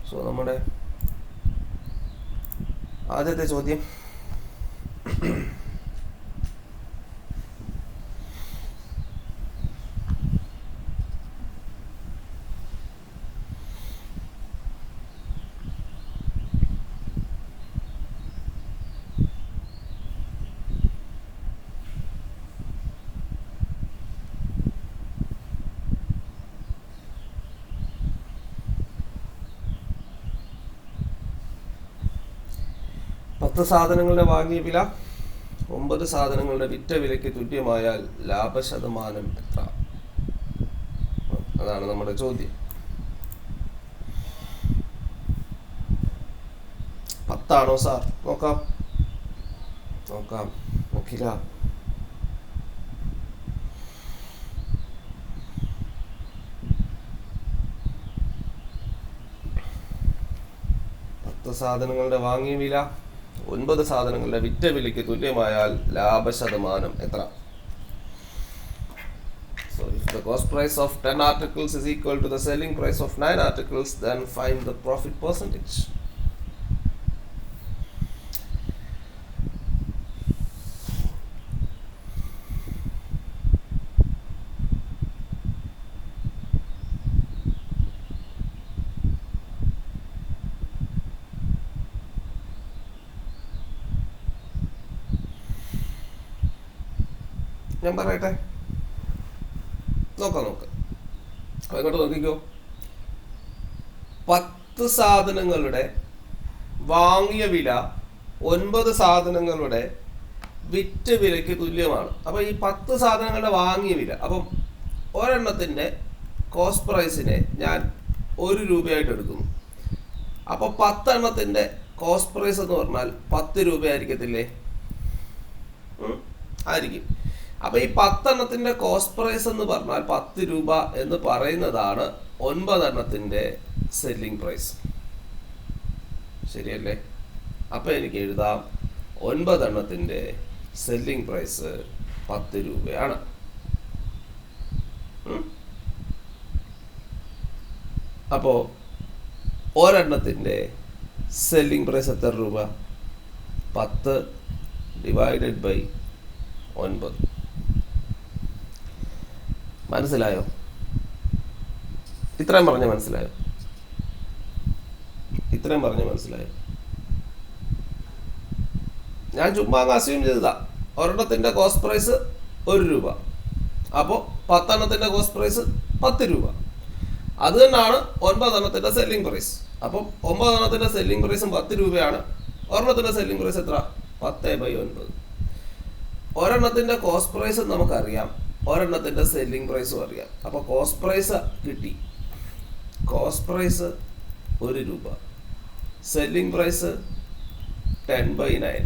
So നമ്മുടെ ആദ്യത്തെ ചോദ്യം, സാധനങ്ങളുടെ വാങ്ങിയ വില 9 സാധനങ്ങളുടെ വിറ്റ വിലയ്ക്ക് തുല്യമായാൽ ലാഭശതമാനം എത്ര? അതാണ് നമ്മുടെ ചോദ്യം. 10 ആണോ സാർ? നോക്കാം. അഖില, സാധനങ്ങളുടെ വാങ്ങിയ വില 9 സാധനങ്ങളുടെ വിറ്റ വിലയ്ക്ക് തുല്യമായാൽ ലാഭശതമാനം എത്ര? So if the cost price of 10 articles is equal to the selling price of 9 articles, then find the profit percentage. ഞാൻ പറയട്ടെ, നോക്കാം. ഇങ്ങോട്ട് നോക്കിക്കോ. 10 സാധനങ്ങളുടെ വാങ്ങിയ വില 9 സാധനങ്ങളുടെ വിറ്റ് വിലയ്ക്ക് തുല്യമാണ്. അപ്പം ഈ 10 സാധനങ്ങളുടെ വാങ്ങിയ വില, അപ്പം ഒരെണ്ണത്തിൻ്റെ കോസ്റ്റ് പ്രൈസിനെ ഞാൻ 1 രൂപയായിട്ട് എടുക്കുന്നു. അപ്പോൾ 10 എണ്ണത്തിൻ്റെ കോസ്റ്റ് പ്രൈസ് എന്ന് പറഞ്ഞാൽ 10 രൂപ ആയിരിക്കത്തില്ലേ? ആയിരിക്കും. അപ്പോൾ ഈ 10 എണ്ണത്തിൻ്റെ കോസ്റ്റ് പ്രൈസ് എന്ന് പറഞ്ഞാൽ 10 രൂപ എന്ന് പറയുന്നതാണ് 9 എണ്ണത്തിൻ്റെ സെല്ലിംഗ് പ്രൈസ്. ശരിയല്ലേ? അപ്പോൾ എനിക്ക് എഴുതാം 9 എണ്ണത്തിൻ്റെ സെല്ലിംഗ് പ്രൈസ് 10 രൂപയാണ്. അപ്പോൾ ഒരെണ്ണത്തിൻ്റെ സെല്ലിംഗ് പ്രൈസ് എത്ര രൂപ? 10 ഡിവൈഡഡ് ബൈ 9. മനസ്സിലായോ? ഇത്രയും പറഞ്ഞ് മനസ്സിലായോ? ഞാൻ ചുമ്മാ അസ്യൂം ചെയ്തതാ. ഒരെണ്ണത്തിൻ്റെ കോസ്റ്റ് പ്രൈസ് 1 രൂപ. അപ്പോൾ 10 എണ്ണത്തിൻ്റെ കോസ്റ്റ് പ്രൈസ് 10 രൂപ. അത് തന്നെയാണ് 9 എണ്ണത്തിൻ്റെ സെല്ലിംഗ് പ്രൈസ്. അപ്പം 9 എണ്ണത്തിൻ്റെ സെല്ലിംഗ് പ്രൈസും 10 രൂപയാണ്. ഒരെണ്ണത്തിൻ്റെ സെല്ലിംഗ് പ്രൈസ് എത്ര? 10/9. ഒരെണ്ണത്തിൻ്റെ കോസ്റ്റ് പ്രൈസ് നമുക്കറിയാം, ഒരെണ്ണത്തിൻ്റെ സെല്ലിംഗ് പ്രൈസും അറിയാം. അപ്പോൾ കോസ്റ്റ് പ്രൈസ് കിട്ടി. കോസ്റ്റ് പ്രൈസ് 1 രൂപ, സെല്ലിംഗ് പ്രൈസ് 10/9.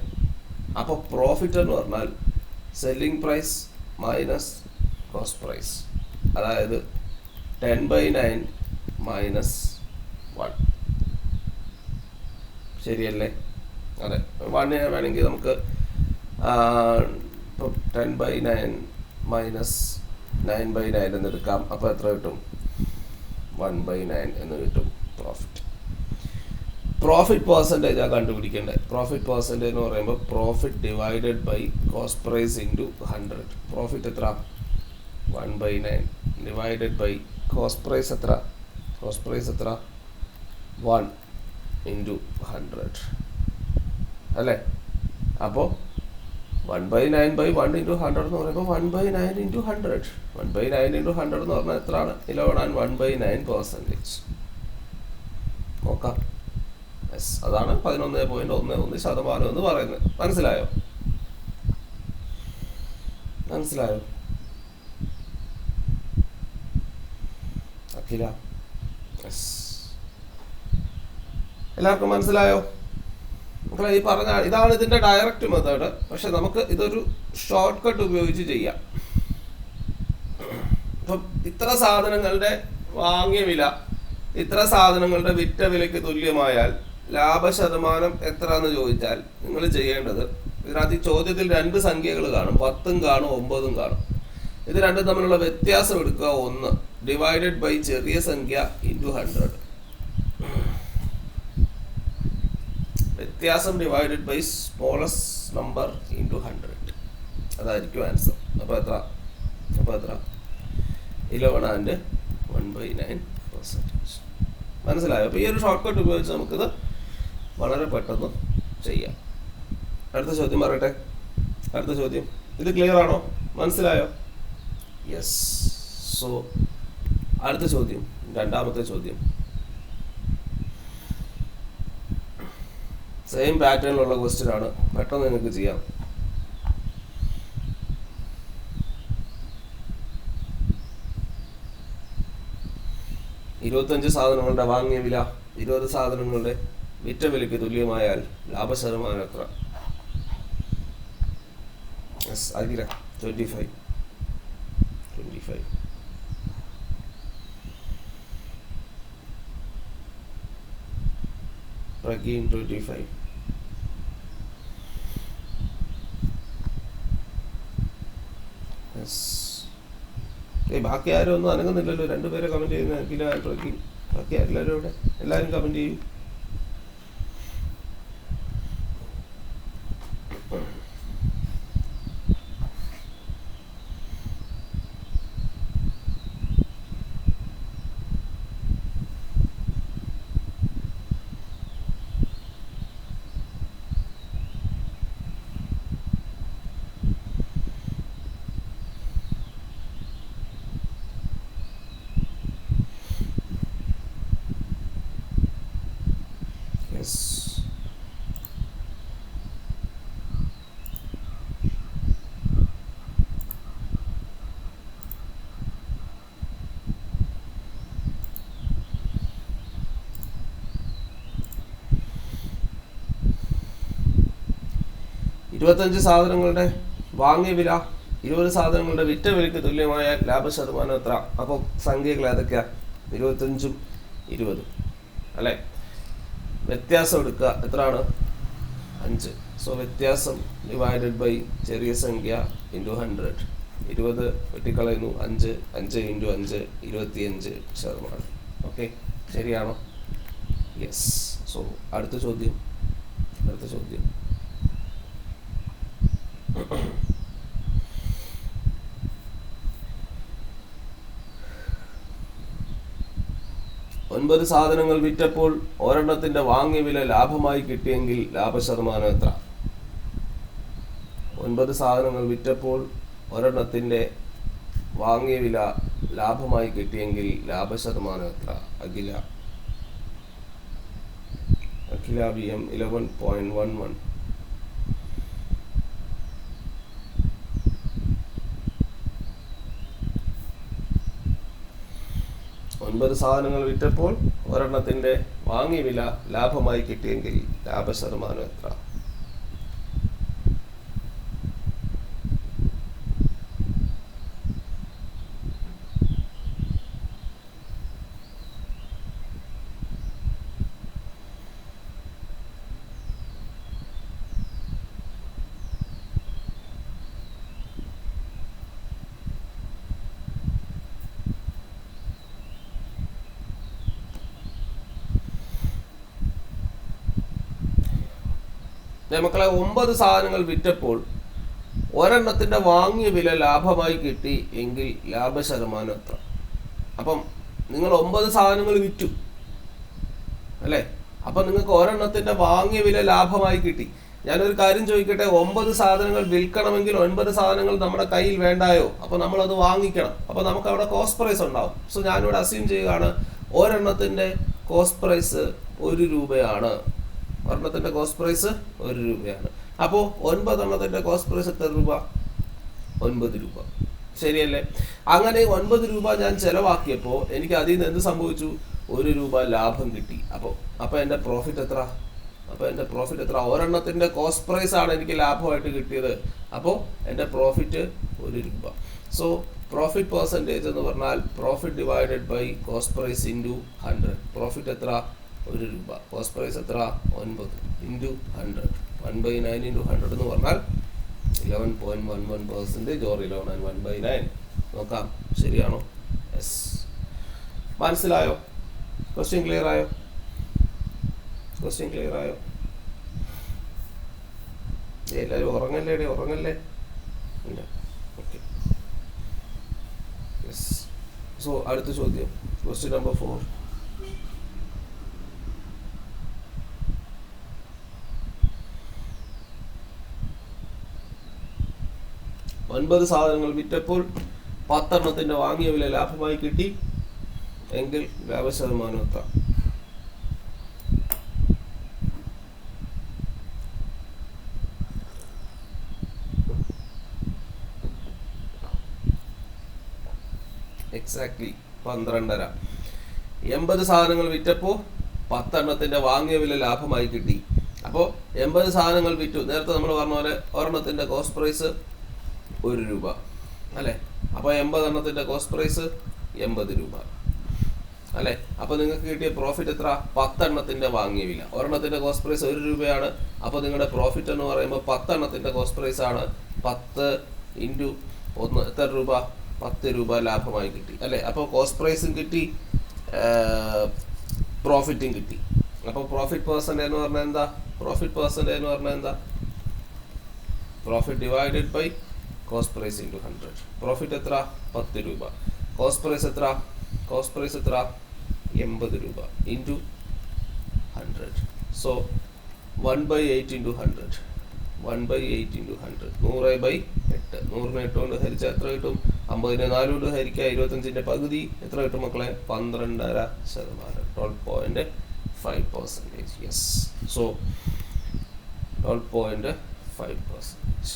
അപ്പോൾ പ്രോഫിറ്റ് എന്ന് പറഞ്ഞാൽ selling price minus cost price, അതായത് 10/9 മൈനസ് 1. ശരിയല്ലേ? അതെ. 1 വേണമെങ്കിൽ നമുക്ക് 10/9 മൈനസ് 9/9 എന്ന് എടുക്കാം. അപ്പോൾ എത്ര കിട്ടും? 1/9 എന്ന് കിട്ടും പ്രോഫിറ്റ് പെർസെൻറ്റേജാണ് കണ്ടുപിടിക്കേണ്ടത്. പ്രോഫിറ്റ് പെർസെൻറ്റേജ് എന്ന് പറയുമ്പോൾ profit divided by cost price into 100. Profit എത്ര? 1/9 ഡിവൈഡഡ് ബൈ കോസ്റ്റ് പ്രൈസ് എത്ര? 1 ഇൻറ്റു 100 അല്ലേ? അപ്പോൾ 1/9/1 ഇൻറ്റു 100 എന്ന് പറയുമ്പോൾ 1/9 ഇൻറ്റു 100. 1/9 ഇൻറ്റു 100 എന്ന് പറഞ്ഞാൽ എത്രയാണ്? 11.1% നോക്കാം. യെസ്, അതാണ് 11.11% എന്ന് പറയുന്നത്. മനസ്സിലായോ? അഖില, യെസ്, എല്ലാവർക്കും മനസ്സിലായോ? മക്കളെ, ഈ പറഞ്ഞ ഇതാണ് ഇതിൻ്റെ ഡയറക്റ്റ് മെത്തേഡ്. പക്ഷെ നമുക്ക് ഇതൊരു ഷോർട്ട് കട്ട് ഉപയോഗിച്ച് ചെയ്യാം. ഇപ്പം ഇത്ര സാധനങ്ങളുടെ വാങ്ങിയ വില ഇത്ര സാധനങ്ങളുടെ വിറ്റ വിലയ്ക്ക് തുല്യമായാൽ ലാഭശതമാനം എത്ര എന്ന് ചോദിച്ചാൽ നിങ്ങൾ ചെയ്യേണ്ടത്, ഇതിനകത്ത് ഈ ചോദ്യത്തിൽ 2 സംഖ്യകൾ കാണും, 10ഉം കാണും 9ഉം കാണും. ഇത് രണ്ടും തമ്മിലുള്ള വ്യത്യാസം എടുക്കുക. 1 ഡിവൈഡഡ് ബൈ ചെറിയ സംഖ്യ ഇൻറ്റു 100. വ്യത്യാസം divided by smallest number into 100. അതായിരിക്കും ആൻസർ. അപ്പോൾ എത്ര 11 ആൻഡ് 1/9%. മനസ്സിലായോ? അപ്പോൾ ഈ ഒരു ഷോർട്ട് കട്ട് ഉപയോഗിച്ച് നമുക്കിത് വളരെ പെട്ടെന്ന് ചെയ്യാം. അടുത്ത ചോദ്യം പറയട്ടെ. അടുത്ത ചോദ്യം ഇത് ക്ലിയർ ആണോ? മനസ്സിലായോ? യെസ്. സോ അടുത്ത ചോദ്യം, രണ്ടാമത്തെ ചോദ്യം സെയിം പാറ്റേണിലുള്ള ക്വസ്റ്റ്യൻ ആണ്. പെട്ടെന്ന് നിങ്ങൾക്ക് ചെയ്യാം. ഇരുപത്തഞ്ച് സാധനങ്ങളുടെ വാങ്ങിയ വില 20 സാധനങ്ങളുടെ വിറ്റ വിലയ്ക്ക് തുല്യമായാൽ ലാഭശതമാനം എത്ര? യെസ്, ആകില്ല. 25. Again 25. Yes. ബാക്കി ആരും ഒന്നും അനങ്ങുന്നില്ലല്ലോ. രണ്ടുപേരെ കമന്റ് ചെയ്യുന്ന ബാക്കി എല്ലാവരും ഇവിടെ എല്ലാവരും കമന്റ് ചെയ്യും. ഇരുപത്തഞ്ച് സാധനങ്ങളുടെ വാങ്ങിയ വില 20 സാധനങ്ങളുടെ വിറ്റ വിലയ്ക്ക് തുല്യമായ ലാഭശതമാനം എത്ര? അപ്പോൾ സംഖ്യകൾ ഏതൊക്കെയാ? 25ഉം 20ഉം അല്ലേ? വ്യത്യാസം എടുക്കുക. എത്രയാണ്? 5. സോ വ്യത്യാസം ഡിവൈഡഡ് ബൈ ചെറിയ സംഖ്യ ഇൻറ്റു 100. 20 വെട്ടിക്കളയുന്നു. 5 ഇൻറ്റു 5 25%. ഓക്കെ, ശരിയാണോ? യെസ്. സോ അടുത്ത ചോദ്യം 9 സാധനങ്ങൾ വിറ്റപ്പോൾ ഒരെണ്ണത്തിന്റെ വാങ്ങിയ വില ലാഭമായി കിട്ടിയെങ്കിൽ ലാഭശതമാനം എത്ര? 9 സാധനങ്ങൾ വിറ്റപ്പോൾ ഒരെണ്ണത്തിന്റെ വാങ്ങിയ വില ലാഭമായി കിട്ടിയെങ്കിൽ ലാഭശതമാനം എത്ര? അഖില VM 11.11. 9 സാധനങ്ങൾ വിറ്റപ്പോൾ ഒരെണ്ണത്തിന്റെ വാങ്ങിയ വില ലാഭമായി കിട്ടിയെങ്കിൽ ലാഭശതമാനം എത്ര? മക്കളെ, 9 സാധനങ്ങൾ വിറ്റപ്പോൾ ഒരെണ്ണത്തിന്റെ വാങ്ങിയ വില ലാഭമായി കിട്ടി എങ്കിൽ ലാഭശതമാനം എത്ര? അപ്പം നിങ്ങൾ 9 സാധനങ്ങൾ വിറ്റു അല്ലേ? അപ്പം നിങ്ങൾക്ക് ഒരെണ്ണത്തിന്റെ വാങ്ങിയ വില ലാഭമായി കിട്ടി. ഞാനൊരു കാര്യം ചോദിക്കട്ടെ, 9 സാധനങ്ങൾ വിൽക്കണമെങ്കിൽ 9 സാധനങ്ങൾ നമ്മുടെ കയ്യിൽ വേണ്ടായോ? അപ്പോൾ നമ്മളത് വാങ്ങിക്കണം. അപ്പോൾ നമുക്ക് അവിടെ കോസ്റ്റ് പ്രൈസ് ഉണ്ടാവും. സോ ഞാനിവിടെ അസ്യൂം ചെയ്യുകയാണ് ഒരെണ്ണത്തിന്റെ കോസ്റ്റ് പ്രൈസ് 1 രൂപയാണ്. ഒരെണ്ണത്തിന്റെ കോസ്റ്റ് പ്രൈസ് 1 രൂപയാണ്. അപ്പോൾ 9 എണ്ണത്തിന്റെ കോസ്റ്റ് പ്രൈസ് എത്ര രൂപ? 9 രൂപ. ശരിയല്ലേ? അങ്ങനെ 9 രൂപ ഞാൻ ചെലവാക്കിയപ്പോൾ എനിക്ക് അതിൽ നിന്ന് എന്ത് സംഭവിച്ചു? 1 രൂപ ലാഭം കിട്ടി. അപ്പോൾ എൻ്റെ പ്രോഫിറ്റ് എത്ര? ഒരെണ്ണത്തിന്റെ കോസ്റ്റ് പ്രൈസ് ആണ് എനിക്ക് ലാഭമായിട്ട് കിട്ടിയത്. അപ്പോൾ എൻ്റെ പ്രോഫിറ്റ് 1 രൂപ. സോ പ്രോഫിറ്റ് പെർസെൻറ്റേജ് എന്ന് പറഞ്ഞാൽ profit divided by cost price into 100. Profit എത്ര? 1 രൂപ. കോസ്റ്റ് പ്രൈസ് എത്ര? 9 ഇൻറ്റു 100. 1/9 ഇൻറ്റു 100 എന്ന് പറഞ്ഞാൽ 11.11% or 11 and 1/9. നോക്കാം, ശരിയാണോ? യെസ്. മനസ്സിലായോ? ക്വസ്റ്റ്യൻ ക്ലിയർ ആയോ? എല്ലാവരും ഉറങ്ങല്ലേ ഇല്ല. Okay, yes. സോ അടുത്ത ചോദ്യം, ക്വസ്റ്റ്യൻ നമ്പർ 4. ഒൻപത് സാധനങ്ങൾ വിറ്റപ്പോൾ 10 എണ്ണത്തിന്റെ വാങ്ങിയ വില ലാഭമായി കിട്ടി എങ്കിൽ ലാഭശതമാനം എത്ര? എക്സാക്ട്ലി 12.5. 80 സാധനങ്ങൾ വിറ്റപ്പോൾ 10 എണ്ണത്തിന്റെ വാങ്ങിയ വില ലാഭമായി കിട്ടി. അപ്പോൾ 80 സാധനങ്ങൾ വിറ്റു. നേരത്തെ നമ്മൾ പറഞ്ഞ പോലെ ഒരെണ്ണത്തിന്റെ കോസ്റ്റ് പ്രൈസ് 1 രൂപ അല്ലേ? അപ്പോൾ 80 എണ്ണത്തിന്റെ കോസ്റ്റ് പ്രൈസ് 80 രൂപ അല്ലേ? അപ്പോൾ നിങ്ങൾക്ക് കിട്ടിയ പ്രോഫിറ്റ് എത്ര? 10 എണ്ണത്തിന്റെ വാങ്ങിയ വില. ഒരെണ്ണത്തിന്റെ കോസ്റ്റ് പ്രൈസ് 1 രൂപയാണ്. അപ്പോൾ നിങ്ങളുടെ പ്രോഫിറ്റ് എന്ന് പറയുമ്പോൾ 10 എണ്ണത്തിന്റെ കോസ്റ്റ് പ്രൈസ് ആണ്. 10 × 1 എത്ര രൂപ? 10 രൂപ ലാഭമായി കിട്ടി അല്ലേ? അപ്പോൾ കോസ്റ്റ് പ്രൈസും കിട്ടി, പ്രോഫിറ്റും കിട്ടി. അപ്പോൾ പ്രോഫിറ്റ് പെർസെൻറ്റേജ് എന്ന് പറഞ്ഞാൽ എന്താ? Profit divided by cost price into 100. Profit എത്ര? 10 രൂപ. കോസ്റ്റ് പ്രൈസ് എത്ര? 80 രൂപ ഇൻറ്റു 100. So 1/8 into 100. 1/8 ഇൻറ്റു 100. 100/8. 100നെ 8 കൊണ്ട് ഹരിച്ചാൽ എത്ര കിട്ടും? 50നെ 4 കൊണ്ട് ഹരിക്കുക. 25ന്റെ പകുതി എത്ര കിട്ടും മക്കളെ? 12.5%. 12.5%. യെസ്. സോ 12.5%.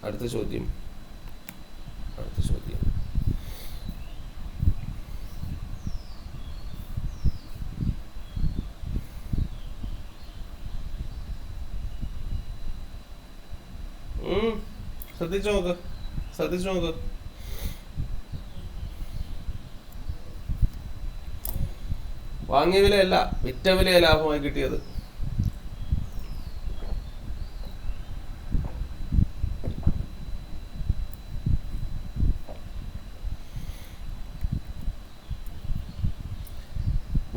അടുത്ത ചോദ്യം. ശ്രദ്ധിച്ചു നോക്ക്. വാങ്ങിയ വിലയല്ല, വിറ്റ വിലയെ ലാഭമായി കിട്ടിയത്.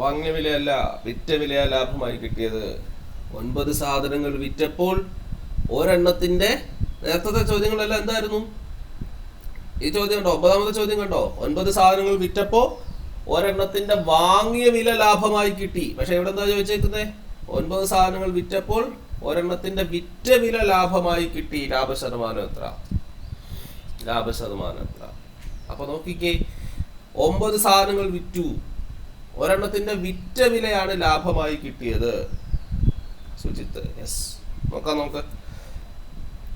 വാങ്ങിയ വിലയല്ല, വിറ്റ വിലയാ ലാഭമായി കിട്ടിയത്. 9 സാധനങ്ങൾ വിറ്റപ്പോൾ ഒരെണ്ണത്തിന്റെ, നേരത്തെ ചോദ്യങ്ങളെല്ലാം എന്തായിരുന്നു? ഈ ചോദ്യം കണ്ടോ? 9ാമത്തെ ചോദ്യം കണ്ടോ? 9 സാധനങ്ങൾ വിറ്റപ്പോ ഒരെണ്ണത്തിന്റെ വാങ്ങിയ വില ലാഭമായി കിട്ടി. പക്ഷെ ഇവിടെ എന്താ ചോദിച്ചേക്കുന്നത്? 9 സാധനങ്ങൾ വിറ്റപ്പോൾ ഒരെണ്ണത്തിന്റെ വിറ്റ വില ലാഭമായി കിട്ടി. ലാഭശതമാനം എത്ര? അപ്പൊ നോക്കിക്കേ, 9 സാധനങ്ങൾ വിറ്റു, ഒരെണ്ണത്തിന്റെ വിറ്റ വിലയാണ് ലാഭമായി കിട്ടിയത്. സുജിത്ത്, യെസ്. നോക്ക്.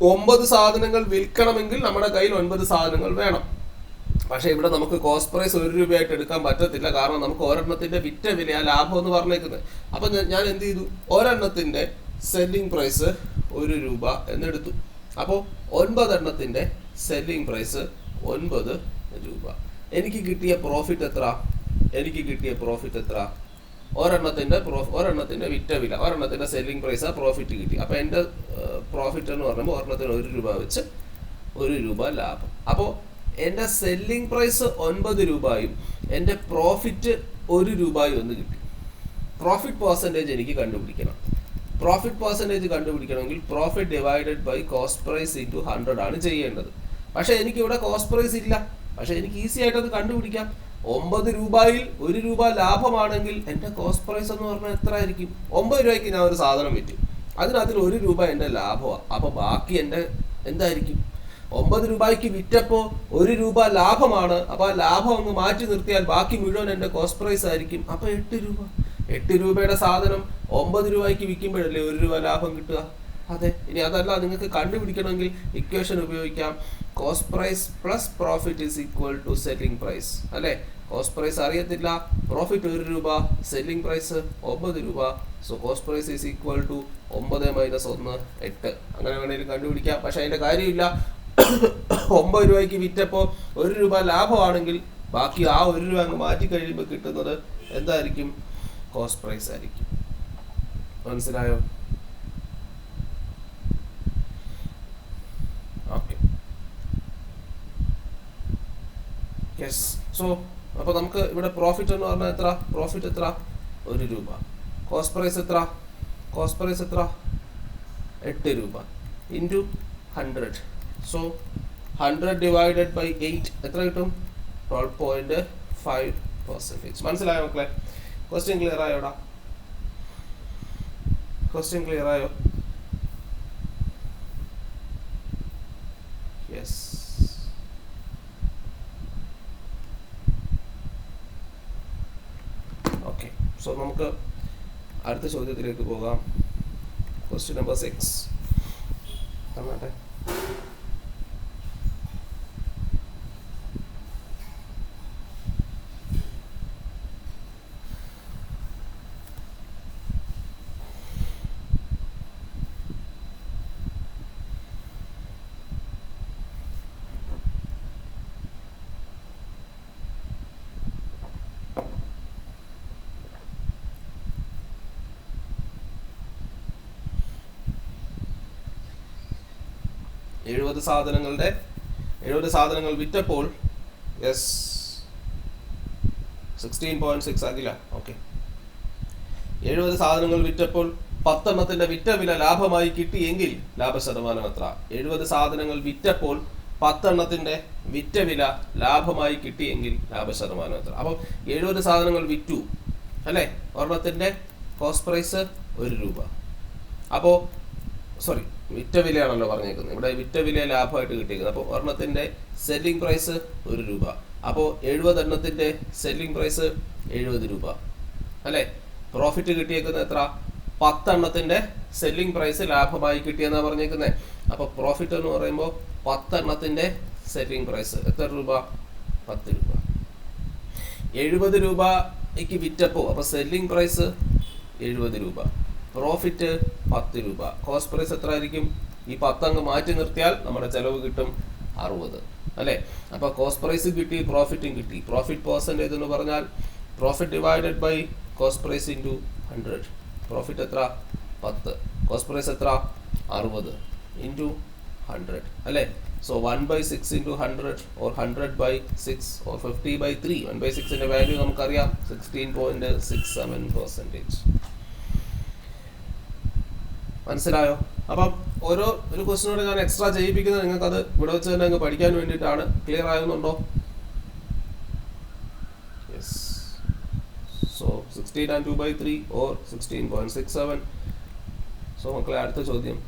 9 സാധനങ്ങൾ വിൽക്കണമെങ്കിൽ നമ്മുടെ കയ്യിൽ 9 സാധനങ്ങൾ വേണം. പക്ഷെ ഇവിടെ നമുക്ക് കോസ്റ്റ് പ്രൈസ് 1 രൂപയായിട്ട് എടുക്കാൻ പറ്റത്തില്ല. കാരണം നമുക്ക് ഒരെണ്ണത്തിന്റെ വിറ്റ വിലയാ ലാഭം എന്ന് പറഞ്ഞേക്കുന്നത്. അപ്പൊ ഞാൻ എന്ത് ചെയ്തു? ഒരെണ്ണത്തിന്റെ സെല്ലിംഗ് പ്രൈസ് 1 രൂപ എന്നെടുത്തു. അപ്പോൾ 9 എണ്ണത്തിന്റെ സെല്ലിംഗ് പ്രൈസ് 9 രൂപ. എനിക്ക് കിട്ടിയ പ്രോഫിറ്റ് എത്ര? ഒരെണ്ണത്തിന്റെ വിറ്റ വില, ഒരെണ്ണത്തിന്റെ സെല്ലിംഗ് പ്രൈസ് പ്രോഫിറ്റ് കിട്ടി. അപ്പൊ എന്റെ പ്രോഫിറ്റ് എന്ന് പറയുമ്പോൾ ഒരെണ്ണത്തിന് 1 രൂപ വെച്ച് 1 രൂപ ലാഭം. അപ്പോൾ എന്റെ സെല്ലിംഗ് പ്രൈസ് 9 രൂപയും എന്റെ പ്രോഫിറ്റ് 1 രൂപയും ഒന്ന് കിട്ടി. പ്രോഫിറ്റ് പെർസെൻറ്റേജ് എനിക്ക് കണ്ടുപിടിക്കണം. പ്രോഫിറ്റ് പെർസെൻറ്റേജ് കണ്ടുപിടിക്കണമെങ്കിൽ profit divided by cost price into 100 ആണ് ചെയ്യേണ്ടത്. പക്ഷെ എനിക്കിവിടെ കോസ്റ്റ് പ്രൈസ് ഇല്ല. പക്ഷെ എനിക്ക് ഈസി ആയിട്ട് അത് കണ്ടുപിടിക്കാം. 9 രൂപയിൽ 1 രൂപ ലാഭമാണെങ്കിൽ എൻ്റെ കോസ്റ്റ് പ്രൈസ് എന്ന് പറഞ്ഞാൽ എത്ര ആയിരിക്കും? 9 രൂപയ്ക്ക് ഞാൻ ഒരു സാധനം വിറ്റു, അതിനകത്തിൽ 1 രൂപ എൻ്റെ ലാഭമാണ്. അപ്പോൾ ബാക്കി എൻ്റെ എന്തായിരിക്കും? 9 രൂപയ്ക്ക് വിറ്റപ്പോൾ 1 രൂപ ലാഭമാണ്. അപ്പോൾ ആ ലാഭം അങ്ങ് മാറ്റി നിർത്തിയാൽ ബാക്കി മുഴുവൻ എൻ്റെ കോസ്റ്റ് പ്രൈസ് ആയിരിക്കും. അപ്പോൾ 8 രൂപ. 8 രൂപയുടെ സാധനം 9 രൂപയ്ക്ക് വിൽക്കുമ്പോഴല്ലേ 1 രൂപ ലാഭം കിട്ടുക? അതെ. ഇനി അതല്ല, നിങ്ങൾക്ക് കണ്ടുപിടിക്കണമെങ്കിൽ ഇക്വേഷൻ ഉപയോഗിക്കാം. Cost price plus profit is equal to selling price അല്ലേ? കോസ്റ്റ് പ്രൈസ് അറിയത്തില്ല, പ്രോഫിറ്റ് 1 രൂപ, സെല്ലിംഗ് പ്രൈസ് 9 രൂപ. So cost price is equal to 9 - 1 8. അങ്ങനെ വേണമെങ്കിലും കണ്ടുപിടിക്കാം. പക്ഷെ അതിന്റെ കാര്യമില്ല. 9 രൂപയ്ക്ക് വിറ്റപ്പോൾ 1 രൂപ ലാഭമാണെങ്കിൽ ബാക്കി ആ 1 രൂപ അങ്ങ് മാറ്റി കഴിയുമ്പോൾ കിട്ടുന്നത് എന്തായിരിക്കും? കോസ്റ്റ് പ്രൈസ് ആയിരിക്കും. മനസ്സിലായോ? Okay, yes. സോ അപ്പോൾ നമുക്ക് ഇവിടെ പ്രോഫിറ്റ് എന്ന് പറഞ്ഞാൽ എത്ര? പ്രോഫിറ്റ് എത്ര? 1 രൂപ. കോസ്റ്റ് പ്രൈസ് എത്ര? 8 രൂപ. ഇൻറ്റു 100. സോ 100 ഡിവൈഡഡ് ബൈ 8 എത്ര കിട്ടും? 12.5%. മനസ്സിലായോ മക്കളെ? ക്വസ്റ്റ്യൻ ക്ലിയർ ആയോടാ? ക്വസ്റ്റ്യൻ ക്ലിയർ ആയോ? യെസ്. ഓക്കെ, സോ നമുക്ക് അടുത്ത ചോദ്യത്തിലേക്ക് പോകാം. ക്വസ്റ്റ്യൻ നമ്പർ 6 കാണട്ടെ. എഴുപത് സാധനങ്ങൾ വിറ്റപ്പോൾ 16.6 ആകില്ല. ഓക്കെ, 70 സാധനങ്ങൾ വിറ്റപ്പോൾ 10 എണ്ണത്തിന്റെ വിറ്റ വില ലാഭമായി കിട്ടിയെങ്കിൽ ലാഭശതമാനം എത്ര? 70 സാധനങ്ങൾ വിറ്റപ്പോൾ 10 എണ്ണത്തിന്റെ വിറ്റ വില ലാഭമായി കിട്ടിയെങ്കിൽ ലാഭശതമാനം എത്ര? അപ്പം 70 സാധനങ്ങൾ വിറ്റു അല്ലേ? ഒരെണ്ണത്തിന്റെ കോസ്റ്റ് പ്രൈസ് 1 രൂപ. അപ്പോൾ സോറി, വിറ്റ വിലയാണല്ലോ പറഞ്ഞേക്കുന്നത്. ഇവിടെ വിറ്റ വില ലാഭമായിട്ട് കിട്ടിയിരിക്കുന്നത്. അപ്പോൾ ഒരെണ്ണത്തിന്റെ സെല്ലിംഗ് പ്രൈസ് 1 രൂപ. അപ്പോൾ 70 എണ്ണത്തിന്റെ സെല്ലിംഗ് പ്രൈസ് 70 രൂപ അല്ലേ? പ്രോഫിറ്റ് കിട്ടിയേക്കുന്നത് എത്ര? 10 എണ്ണത്തിന്റെ സെല്ലിംഗ് പ്രൈസ് ലാഭമായി കിട്ടിയെന്നാണ് പറഞ്ഞേക്കുന്നത്. അപ്പോൾ പ്രോഫിറ്റ് എന്ന് പറയുമ്പോൾ 10 എണ്ണത്തിന്റെ സെല്ലിംഗ് പ്രൈസ് എത്ര രൂപ? 10 രൂപ. 70 രൂപയ്ക്ക് വിറ്റപ്പോൾ അപ്പോൾ സെല്ലിംഗ് പ്രൈസ് 70 രൂപ, പ്രോഫിറ്റ് 10 രൂപ. കോസ്റ്റ് പ്രൈസ് എത്ര ആയിരിക്കും? ഈ 10 അങ്ങ് മാറ്റി നിർത്തിയാൽ നമ്മുടെ ചെലവ് കിട്ടും 60 അല്ലേ? അപ്പോൾ കോസ്റ്റ് പ്രൈസ് കിട്ടി, പ്രോഫിറ്റും കിട്ടി. പ്രോഫിറ്റ് പെർസെൻറ്റേജ് എന്ന് പറഞ്ഞാൽ profit divided by cost price into 100. Profit എത്ര? 10. കോസ്റ്റ് പ്രൈസ് എത്ര? 60 ഇൻറ്റു 100 അല്ലേ? So 1/6 into 100 or 100/6 or 50/3. 1/6ന്റെ വാല്യൂ നമുക്കറിയാം, 16.67%. മനസ്സിലായോ? അപ്പം ഒരു ക്വസ്റ്റിനോട് ഞാൻ എക്സ്ട്രാ ചെയ്യിപ്പിക്കുന്നത് നിങ്ങൾക്കത് ഇവിടെ വെച്ച് തന്നെ അങ്ങ് പഠിക്കാൻ വേണ്ടിയിട്ടാണ്. ക്ലിയർ ആകുന്നുണ്ടോ? Yes. So 16 and 2/3 or 16.67. So മക്കളെ അടുത്ത ചോദ്യം.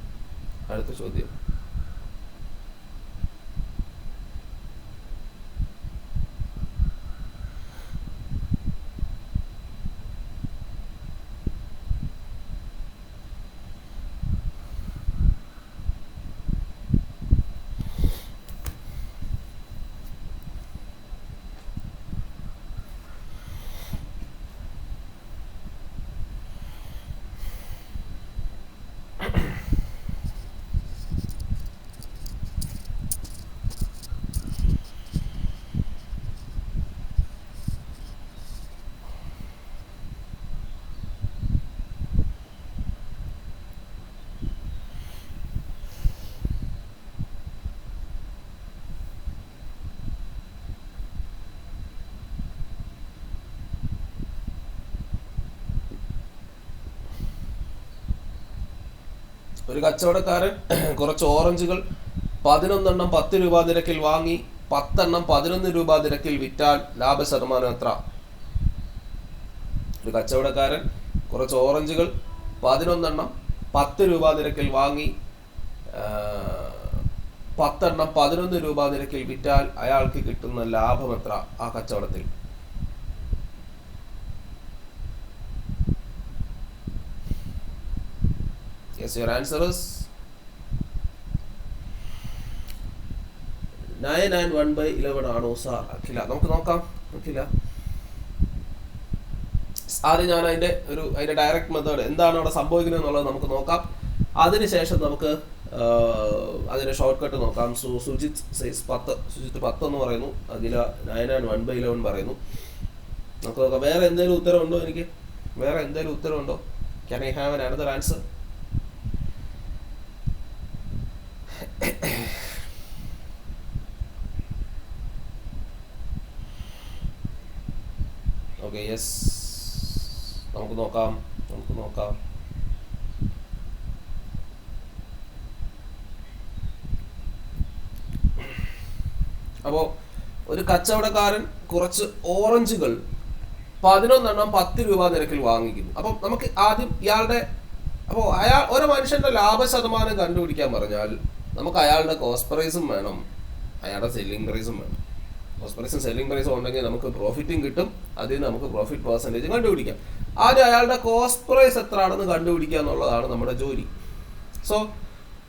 ഒരു കച്ചവടക്കാരൻ കുറച്ച് ഓറഞ്ചുകൾ 11 എണ്ണം 10 രൂപ നിരക്കിൽ വാങ്ങി 10 എണ്ണം 11 രൂപ നിരക്കിൽ വിറ്റാൽ ലാഭശതമാനം എത്ര? ഒരു കച്ചവടക്കാരൻ കുറച്ച് ഓറഞ്ചുകൾ 11 എണ്ണം 10 രൂപ നിരക്കിൽ വാങ്ങി 10 എണ്ണം 11 രൂപ നിരക്കിൽ വിറ്റാൽ അയാൾക്ക് കിട്ടുന്ന ലാഭം എത്ര ആ കച്ചവടത്തിൽ? Yes, your answer is 9 and 1/11 ആണോ സാർ? അഖില, നമുക്ക് നോക്കാം. അഖില, ആദ്യം ഞാൻ അതിന്റെ ഡയറക്റ്റ് മെത്തേഡ് എന്താണ് അവിടെ സംഭവിക്കുന്നത് എന്നുള്ളത് നമുക്ക് നോക്കാം. അതിനുശേഷം നമുക്ക് അതിന്റെ ഷോർട്ട് കട്ട് നോക്കാം. സോ സുജിത് 10 എന്ന് പറയുന്നു, അഖില 9 and 1/11 പറയുന്നു. നമുക്ക് നോക്കാം. വേറെ എന്തെങ്കിലും ഉത്തരവുണ്ടോ? എനിക്ക് വേറെ എന്തെങ്കിലും ഉത്തരവുണ്ടോ? Can I have another answer? Okay, yes, നമുക്ക് നോക്കാം. അപ്പോൾ ഒരു കച്ചവടക്കാരൻ കുറച്ച് ഓറഞ്ചുകൾ 11 എണ്ണം 10 രൂപ നിരക്കിൽ വാങ്ങിക്കുന്നു. അപ്പം നമുക്ക് ആദ്യം ഇയാളുടെ ഒരു മനുഷ്യന്റെ ലാഭശതമാനം കണ്ടുപിടിക്കാൻ പറഞ്ഞാൽ നമുക്ക് അയാളുടെ കോസ്റ്റ് പ്രൈസും വേണം, അയാളുടെ സെല്ലിംഗ് പ്രൈസും വേണം. കോസ്റ്റ് പ്രൈസും സെല്ലിംഗ് പ്രൈസും ഉണ്ടെങ്കിൽ നമുക്ക് പ്രോഫിറ്റും കിട്ടും, അതിൽ നിന്ന് നമുക്ക് പ്രോഫിറ്റ് പെർസെൻറ്റേജ് കണ്ടുപിടിക്കാം. ആദ്യം അയാളുടെ കോസ്റ്റ് പ്രൈസ് എത്രയാണെന്ന് കണ്ടുപിടിക്കുക എന്നുള്ളതാണ് നമ്മുടെ ജോലി. സോ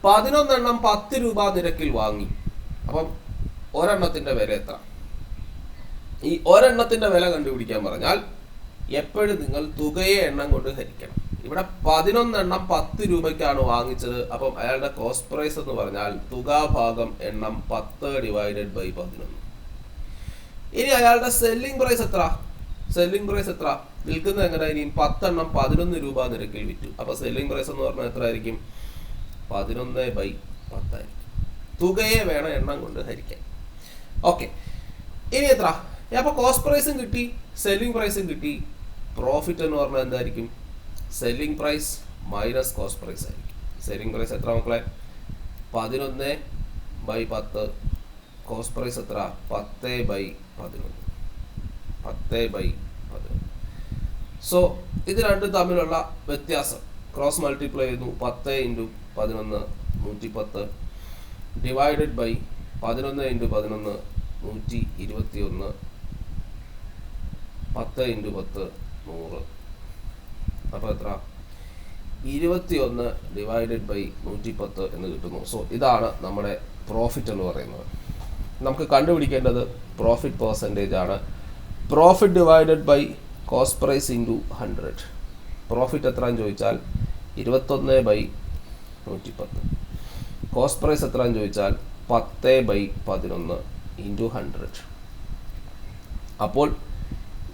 11 എണ്ണം 10 രൂപ നിരക്കിൽ വാങ്ങി. അപ്പം ഒരെണ്ണത്തിന്റെ വില എത്ര? ഈ ഒരെണ്ണത്തിന്റെ വില കണ്ടുപിടിക്കാൻ പറഞ്ഞാൽ എപ്പോഴും നിങ്ങൾ തുകയെ എണ്ണം കൊണ്ട് ഹരിക്കണം. ഇവിടെ 11 എണ്ണം 10 രൂപയ്ക്കാണ് വാങ്ങിച്ചത്. അപ്പം അയാളുടെ കോസ്റ്റ് പ്രൈസ് എന്ന് പറഞ്ഞാൽ തുക ഭാഗം എണ്ണം 10 ഡിവൈഡഡ് ബൈ 11. ഇനി അയാളുടെ സെല്ലിംഗ് പ്രൈസ് എത്ര? സെല്ലിംഗ് പ്രൈസ് എത്ര? വിൽക്കുന്നത് എങ്ങനെ? ഇനി 10 എണ്ണം 11 രൂപ നിരക്കിൽ വിറ്റു. അപ്പൊ സെല്ലിംഗ് പ്രൈസ് എന്ന് പറഞ്ഞാൽ എത്ര ആയിരിക്കും? 11/10 ആയിരിക്കും. തുകയെ വേണം എണ്ണം കൊണ്ട് ഹരിക്കാൻ. ഓക്കെ, ഇനി എത്ര? അപ്പൊ കോസ്റ്റ് പ്രൈസും കിട്ടി, സെല്ലിംഗ് പ്രൈസും കിട്ടി. പ്രോഫിറ്റ് എന്ന് പറഞ്ഞാൽ എന്തായിരിക്കും? Selling price minus cost price ആയിരിക്കും. സെല്ലിംഗ് പ്രൈസ് എത്ര മക്കളെ? 11/10. കോസ്റ്റ് പ്രൈസ് എത്ര? 10/11. 10/11. സോ ഇത് രണ്ടും തമ്മിലുള്ള വ്യത്യാസം ക്രോസ് മൾട്ടിപ്ലൈ ചെയ്യുന്നു. 10 × 11 110 ഡിവൈഡഡ് ബൈ 11 × 11 121. 10 × 10 100. അപ്പോൾ എത്ര? 21 ഡിവൈഡഡ് ബൈ 110 എന്ന് കിട്ടുന്നു. സോ ഇതാണ് നമ്മുടെ പ്രോഫിറ്റ് എന്ന് പറയുന്നത്. നമുക്ക് കണ്ടുപിടിക്കേണ്ടത് പ്രോഫിറ്റ് പെർസെൻറ്റേജ് ആണ്. Profit divided by cost price into 100. Profit എത്രയെന്ന് ചോദിച്ചാൽ 21/110. കോസ്റ്റ് പ്രൈസ് എത്രയെന്ന് ചോദിച്ചാൽ 10/11 ഇൻറ്റു 100. അപ്പോൾ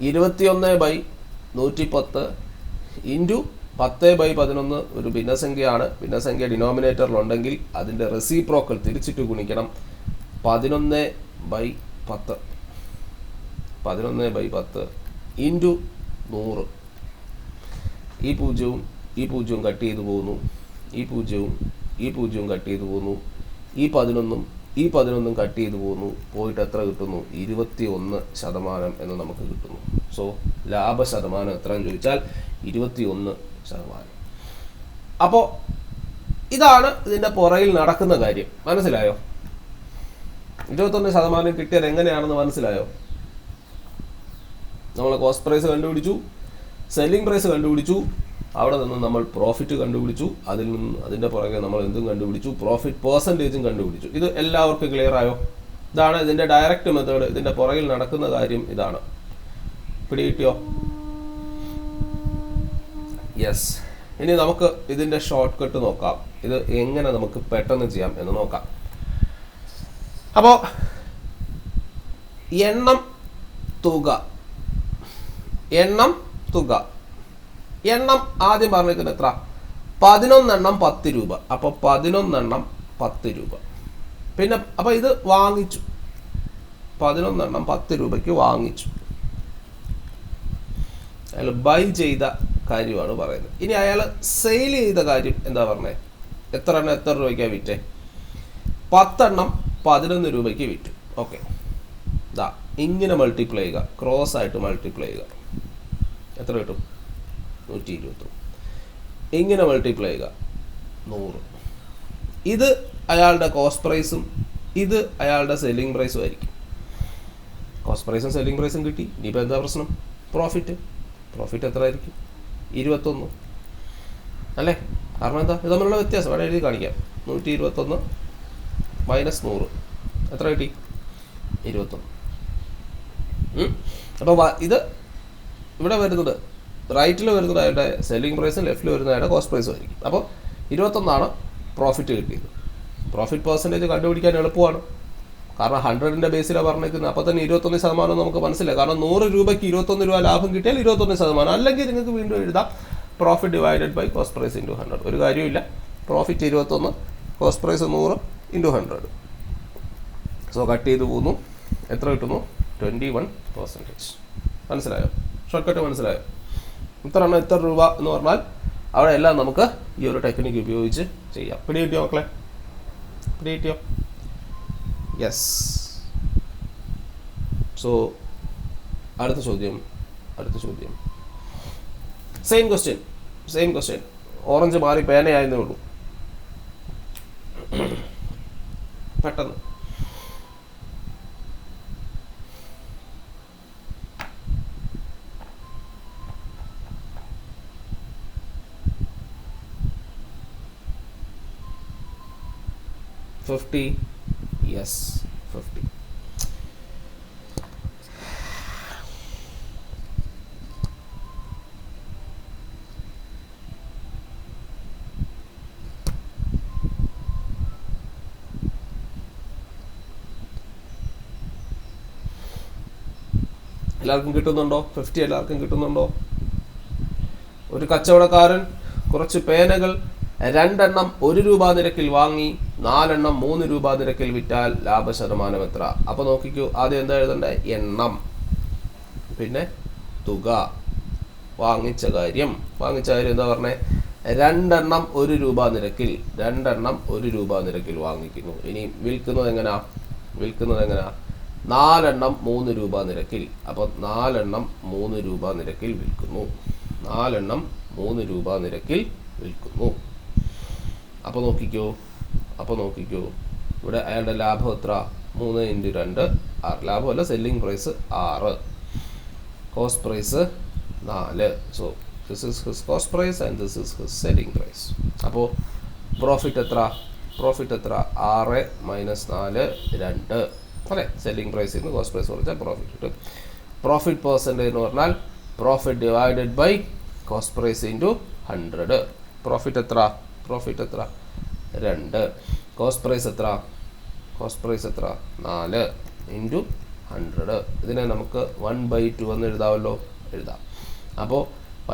21/110 ഇൻറ്റു 10/11 ഒരു ഭിന്നസംഖ്യയാണ്. ഭിന്നസംഖ്യ ഡിനോമിനേറ്ററിലുണ്ടെങ്കിൽ അതിൻ്റെ റെസിപ്രോക്കൽ തിരിച്ചിട്ട് ഗുണിക്കണം. 11/10 11/10 ഇൻറ്റു 100. ഈ പൂജ്യവും കട്ട് ചെയ്തു പോകുന്നു. ഈ പൂജ്യവും കട്ട് ചെയ്തു പോകുന്നു. ഈ 11 കട്ട് ചെയ്തു പോകുന്നു. പോയിട്ട് എത്ര കിട്ടുന്നു? 21% എന്ന് നമുക്ക് കിട്ടുന്നു. സോ ലാഭ ശതമാനം എത്രയെന്ന് ചോദിച്ചാൽ 21%. അപ്പോൾ ഇതാണ് ഇതിൻ്റെ പുറകിൽ നടക്കുന്ന കാര്യം. മനസ്സിലായോ? 21% കിട്ടിയത് എങ്ങനെയാണെന്ന് മനസ്സിലായോ? നമ്മൾ കോസ്റ്റ് പ്രൈസ് കണ്ടുപിടിച്ചു, സെല്ലിംഗ് പ്രൈസ് കണ്ടുപിടിച്ചു, അവിടെ നിന്ന് നമ്മൾ പ്രോഫിറ്റ് കണ്ടുപിടിച്ചു, അതിൻ്റെ പുറകെ നമ്മൾ എന്തും കണ്ടുപിടിച്ചു, പ്രോഫിറ്റ് പെർസെൻറ്റേജും കണ്ടുപിടിച്ചു. ഇത് എല്ലാവർക്കും ക്ലിയർ ആയോ? ഇതാണ് ഇതിൻ്റെ ഡയറക്റ്റ് മെത്തേഡ്. ഇതിൻ്റെ പുറകിൽ നടക്കുന്ന കാര്യം ഇതാണ്. പിടികിട്ടിയോ? യെസ്. ഇനി നമുക്ക് ഇതിൻ്റെ ഷോർട്ട് കട്ട് നോക്കാം. ഇത് എങ്ങനെ നമുക്ക് പെട്ടെന്ന് ചെയ്യാം എന്ന് നോക്കാം. അപ്പോൾ എണ്ണം തുക എണ്ണം ആദ്യം പറഞ്ഞിരിക്കുന്നത് എത്ര? 11 എണ്ണം 10 രൂപ. അപ്പോൾ 11 എണ്ണം 10 രൂപ. പിന്നെ അപ്പോൾ ഇത് വാങ്ങിച്ചു, 11 എണ്ണം 10 രൂപയ്ക്ക് വാങ്ങിച്ചു. അയാൾ ബൈ ചെയ്ത കാര്യമാണ് പറയുന്നത്. ഇനി അയാൾ സെയിൽ ചെയ്ത കാര്യം എന്താ പറഞ്ഞത്? എത്ര രൂപയ്ക്കാണ് വിറ്റേ? 10 എണ്ണം 11 രൂപയ്ക്ക് വിറ്റു. ഓക്കെ, ഇതാ ഇങ്ങനെ മൾട്ടിപ്ലൈ ചെയ്യുക, ക്രോസ് ആയിട്ട് മൾട്ടിപ്ലൈ ചെയ്യുക. എത്ര കിട്ടും? 120. ഇങ്ങനെ മൾട്ടിപ്ലൈ ചെയ്യുക, 100. ഇത് അയാളുടെ കോസ്റ്റ് പ്രൈസും ഇത് അയാളുടെ സെല്ലിംഗ് പ്രൈസും ആയിരിക്കും. കോസ്റ്റ് പ്രൈസും സെല്ലിംഗ് പ്രൈസും കിട്ടി. ഇനിയിപ്പോൾ എന്താ പ്രശ്നം? പ്രോഫിറ്റ് എത്ര ആയിരിക്കും? 21 അല്ലേ? കാരണം എന്താ? ഇത് തമ്മിലുള്ള വ്യത്യാസം വേണം എഴുതി കാണിക്കാം. 121 മൈനസ് 100 എത്ര കിട്ടി? 21. അപ്പോൾ ഇത് ഇവിടെ വരുന്നത് റൈറ്റിൽ വരുന്നത് അയാളുടെ സെല്ലിംഗ് പ്രൈസും ലെഫ്റ്റിൽ വരുന്നത് അയാളുടെ കോസ്റ്റ് പ്രൈസും ആയിരിക്കും. അപ്പോൾ 21 പ്രോഫിറ്റ് കിട്ടിയത്. പ്രോഫിറ്റ് പെർസെൻറ്റേജ് കണ്ടുപിടിക്കാൻ എളുപ്പമാണ്. കാരണം 100ൻ്റെ ബേസിലാണ് പറഞ്ഞിരിക്കുന്നത്. അപ്പോൾ തന്നെ 21% നമുക്ക് മനസ്സിലായി. കാരണം 100 രൂപയ്ക്ക് 21 രൂപ ലാഭം കിട്ടിയാൽ 21%. അല്ലെങ്കിൽ നിങ്ങൾക്ക് വീണ്ടും എഴുതാം profit divided by cost price into 100. ഒരു കാര്യമില്ല. Profit 21, cost price 100 into 100. So cut ചെയ്ത് പോകുന്നു. എത്ര കിട്ടുന്നു? 21%. മനസ്സിലായോ? ഷോർട്ട് കട്ട് മനസ്സിലായോ? ഇത്ര രൂപ എന്ന് പറഞ്ഞാൽ അവിടെ എല്ലാം നമുക്ക് ഈ ഒരു ടെക്നിക്ക് ഉപയോഗിച്ച് ചെയ്യാം. പിടികിട്ടിയോ മക്കളെ? പിടികിട്ടിയോ? യെസ്. സോ അടുത്ത ചോദ്യം സെയിം ക്വസ്റ്റ്യൻ ഓറഞ്ച് മാറി പേനയായിരുന്നേ ഉള്ളൂ. പെട്ടെന്ന് $50. Yes, 50. എല്ലാവർക്കും കിട്ടുന്നുണ്ടോ? 50 എല്ലാവർക്കും കിട്ടുന്നുണ്ടോ? ഒരു കച്ചവടക്കാരൻ കുറച്ച് പേനകൾ 2 എണ്ണം 1 രൂപ നിരക്കിൽ വാങ്ങി 4 എണ്ണം 3 രൂപ നിരക്കിൽ വിറ്റാൽ ലാഭശതമാനം എത്ര? അപ്പോൾ നോക്കിക്കൂ, ആദ്യം എന്താ എഴുതണ്ടേ? എണ്ണം, പിന്നെ തുക, വാങ്ങിച്ച കാര്യം എന്താ പറഞ്ഞേ? 2 എണ്ണം 1 രൂപ നിരക്കിൽ വാങ്ങിക്കുന്നു. ഇനി വിൽക്കുന്നത് എങ്ങനാ? 4 എണ്ണം 3 രൂപ നിരക്കിൽ. അപ്പോൾ 4 എണ്ണം 3 രൂപ നിരക്കിൽ വിൽക്കുന്നു. അപ്പോൾ നോക്കിക്കോ ഇവിടെ അയാളുടെ ലാഭം എത്ര? 3 × 2 6. ലാഭമല്ല, selling price 6, cost price 4. So this is his cost price and this is his selling price. അപ്പോൾ പ്രോഫിറ്റ് എത്ര? 6 - 4 2 അല്ലേ? സെല്ലിംഗ് പ്രൈസിൽ നിന്ന് കോസ്റ്റ് പ്രൈസ് കുറച്ചാൽ പ്രോഫിറ്റ് കിട്ടും. പ്രോഫിറ്റ് പെർസെൻറ്റേജ് എന്ന് പറഞ്ഞാൽ profit divided by cost price into 100. Profit എത്ര? 2. കോസ്റ്റ് പ്രൈസ് എത്ര? 4 ഇൻറ്റു 100. ഇതിനെ നമുക്ക് 1/2 എന്ന് എഴുതാമല്ലോ. എഴുതാം. അപ്പോൾ